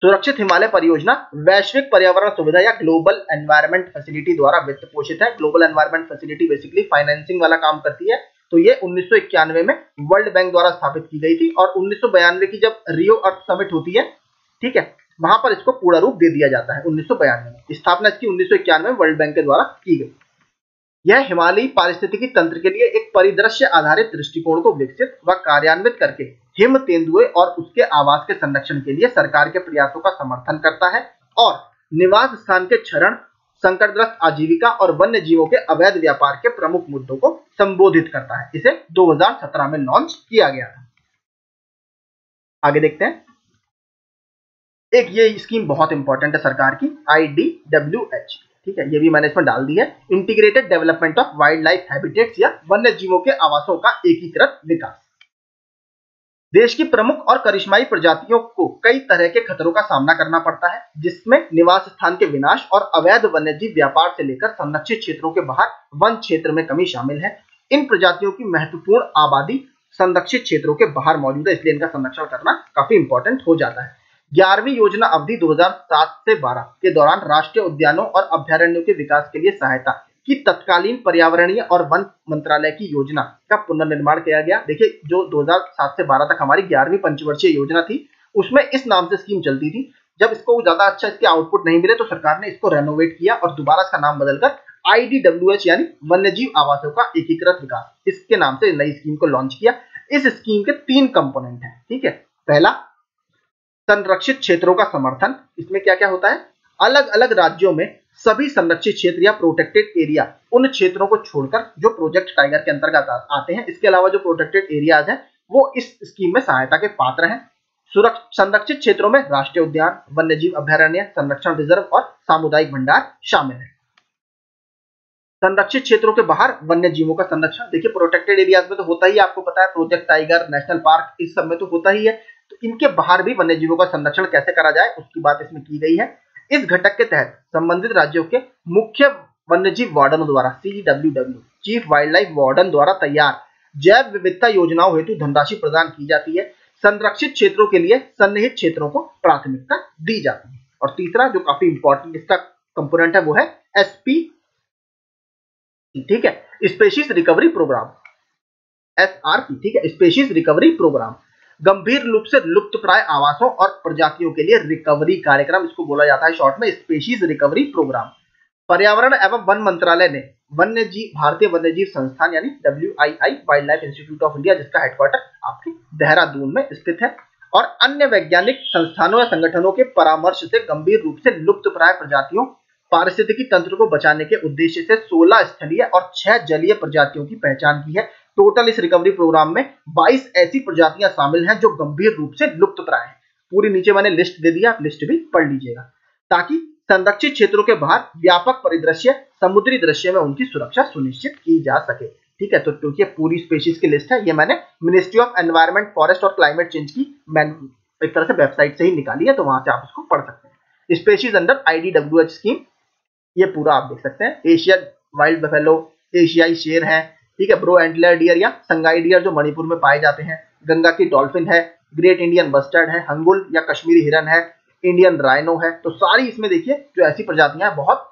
सुरक्षित हिमालय परियोजना वैश्विक पर्यावरण सुविधा या ग्लोबल एनवायरनमेंट फैसिलिटी द्वारा वित्त पोषित है। Global environment facility basically financing वाला काम करती है। तो ये 1991 में वर्ल्ड बैंक द्वारा स्थापित की गई थी और 1992 की जब रियो अर्थ समिट होती है, ठीक है, वहां पर इसको पूरा रूप दे दिया जाता है। 1992 में स्थापना इसकी 1991 में वर्ल्ड बैंक के द्वारा की गई। यह हिमालयी पारिस्थितिकी तंत्र के लिए एक परिदृश्य आधारित दृष्टिकोण को विकसित व कार्यान्वित करके हिम तेंदुए और उसके आवास के संरक्षण के लिए सरकार के प्रयासों का समर्थन करता है और निवास स्थान के क्षरण, संकटग्रस्त आजीविका और वन्य जीवों के अवैध व्यापार के प्रमुख मुद्दों को संबोधित करता है। इसे 2017 में लॉन्च किया गया था। आगे देखते हैं। एक ये स्कीम बहुत इंपॉर्टेंट है सरकार की, IDWH, ठीक है, ये भी मैंने इसमें डाल दी है। Integrated development of wild life habitats या वन्य जीवों के आवासों का एकीकृत विकास। देश की प्रमुख और करिश्माई प्रजातियों को कई तरह के खतरों का सामना करना पड़ता है, जिसमें निवास स्थान के विनाश और अवैध वन्यजीव व्यापार से लेकर संरक्षित क्षेत्रों के बाहर वन क्षेत्र में कमी शामिल है। इन प्रजातियों की महत्वपूर्ण आबादी संरक्षित क्षेत्रों के बाहर मौजूद है, इसलिए इनका संरक्षण करना काफी इंपॉर्टेंट हो जाता है। 11वीं योजना अवधि 2007 से 12 के दौरान राष्ट्रीय उद्यानों और अभ्यारण्यों के विकास के लिए सहायता की तत्कालीन पर्यावरणीय और वन मंत्रालय की योजना का पुनर्निर्माण किया गया। देखिए, जो 2007 से 12 तक हमारी 11वीं पंचवर्षीय योजना थी, उसमें इस नाम से स्कीम चलती थी। जब इसको ज्यादा अच्छा इसके आउटपुट नहीं मिले तो सरकार ने इसको रेनोवेट किया और दोबारा इसका नाम बदलकर IDWH यानी वन्यजीव आवासों का एकीकृत विकास, इसके नाम से नई स्कीम को लॉन्च किया। इस स्कीम के 3 कंपोनेंट हैं, ठीक है। पहला, संरक्षित क्षेत्रों का समर्थन। इसमें क्या क्या होता है? अलग अलग राज्यों में सभी संरक्षित क्षेत्र या प्रोटेक्टेड एरिया उन क्षेत्रों को छोड़कर जो प्रोजेक्ट टाइगर के अंतर्गत आते हैं, इसके अलावा जो प्रोटेक्टेड एरियाज हैं वो इस स्कीम में सहायता के पात्र हैं। संरक्षित क्षेत्रों में राष्ट्रीय उद्यान, वन्यजीव अभ्यारण्य, संरक्षण रिजर्व और सामुदायिक भंडार शामिल है। संरक्षित क्षेत्रों के बाहर वन्य जीवों का संरक्षण। देखिए, प्रोटेक्टेड एरियाज में तो होता ही, आपको पता है, प्रोजेक्ट टाइगर, नेशनल पार्क, इस सब में तो होता ही है। तो इनके बाहर भी वन्य जीवों का संरक्षण कैसे करा जाए उसकी बात इसमें की गई है। इस घटक के तहत संबंधित राज्यों के मुख्य वन्यजीव वार्डनों द्वारा CWW chief wild life warden द्वारा तैयार जैव विविधता योजनाओं हेतु धनराशि प्रदान की जाती है। संरक्षित क्षेत्रों के लिए सन्निहित क्षेत्रों को प्राथमिकता दी जाती है। और तीसरा जो काफी इंपॉर्टेंट इसका कंपोनेंट है वो है SP, ठीक है, स्पेशीज रिकवरी प्रोग्राम, SRP, ठीक है, स्पेशीज रिकवरी प्रोग्राम, गंभीर रूप से लुप्तप्राय आवासों और प्रजातियों के लिए रिकवरी कार्यक्रम, इसको बोला जाता है शॉर्ट में स्पेशीज रिकवरी प्रोग्राम। पर्यावरण एवं वन मंत्रालय ने भारतीय वन्यजीव संस्थान यानी WII wild life institute of India, जिसका हेडक्वार्टर आपके देहरादून में स्थित है, और अन्य वैज्ञानिक संस्थानों या संगठनों के परामर्श से गंभीर रूप से लुप्तप्राय प्रजातियों पारिस्थितिकी तंत्र को बचाने के उद्देश्य से 16 स्थलीय और 6 जलीय प्रजातियों की पहचान की है। टोटल इस रिकवरी प्रोग्राम में 22 ऐसी प्रजातियां शामिल हैं जो गंभीर रूप से लुप्तप्राय हैं। पूरी नीचे मैंने लिस्ट दे दिया, आप लिस्ट भी पढ़ लीजिएगा, ताकि संरक्षित क्षेत्रों के बाहर व्यापक परिदृश्य समुद्री दृश्य में उनकी सुरक्षा सुनिश्चित की जा सके। ठीक है, तो ये पूरी स्पीशीज की लिस्ट है, ये मैंने मिनिस्ट्री ऑफ एनवायरनमेंट, फॉरेस्ट और क्लाइमेट चेंज की एक तरह से वेबसाइट से ही निकाली है, तो वहां से आप इसको पढ़ सकते हैं। स्पीशीज अंडर IDWH स्कीम, ये पूरा आप देख सकते हैं। एशियन वाइल्ड बफेलो, एशियाई शेर है, ठीक है, ब्रो एंटलर डियर या संगाई डियर जो मणिपुर में पाए जाते हैं, गंगा की डॉल्फिन है, ग्रेट इंडियन बस्टर्ड है, हंगुल या कश्मीरी हिरन है, इंडियन राइनो है। तो सारी इसमें देखिए जो ऐसी प्रजातियां हैं बहुत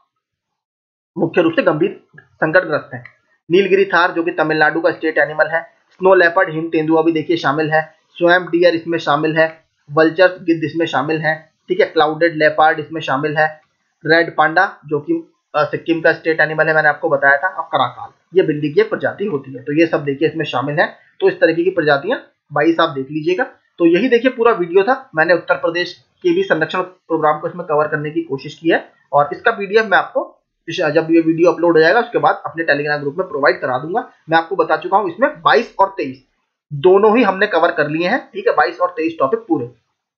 मुख्य रूप से गंभीर संकटग्रस्त है। नीलगिरी थार जो कि तमिलनाडु का स्टेट एनिमल है, स्नो लेपर्ड हिम तेंदुआ भी देखिए शामिल है, स्वैम्प डियर इसमें शामिल है, वल्चर्स गिद्ध इसमें शामिल है, ठीक है, क्लाउडेड लेपर्ड इसमें शामिल है, रेड पांडा जो कि सिक्किम का स्टेट एनिमल है, मैंने आपको बताया था, और कराकाल ये बिल्ली की एक प्रजाति होती है। तो ये सब देखिए इसमें शामिल है। तो इस तरीके की प्रजातियां 22 आप देख लीजिएगा। तो यही देखिए पूरा वीडियो था, मैंने उत्तर प्रदेश के भी संरक्षण प्रोग्राम को इसमें कवर करने की कोशिश की है, और इसका PDF मैं आपको जब ये वीडियो अपलोड हो जाएगा उसके बाद अपने टेलीग्राम ग्रुप में प्रोवाइड करा दूंगा। मैं आपको बता चुका हूं इसमें 22 और 23 दोनों ही हमने कवर कर लिए हैं, ठीक है, 22 और 23 टॉपिक पूरे,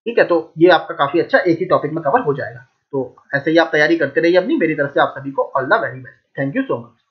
ठीक है। तो ये आपका काफी अच्छा एक ही टॉपिक में कवर हो जाएगा। तो ऐसे ही आप तैयारी करते रहिए अपनी, मेरी तरफ से आप सभी को all the very best. Thank you so much.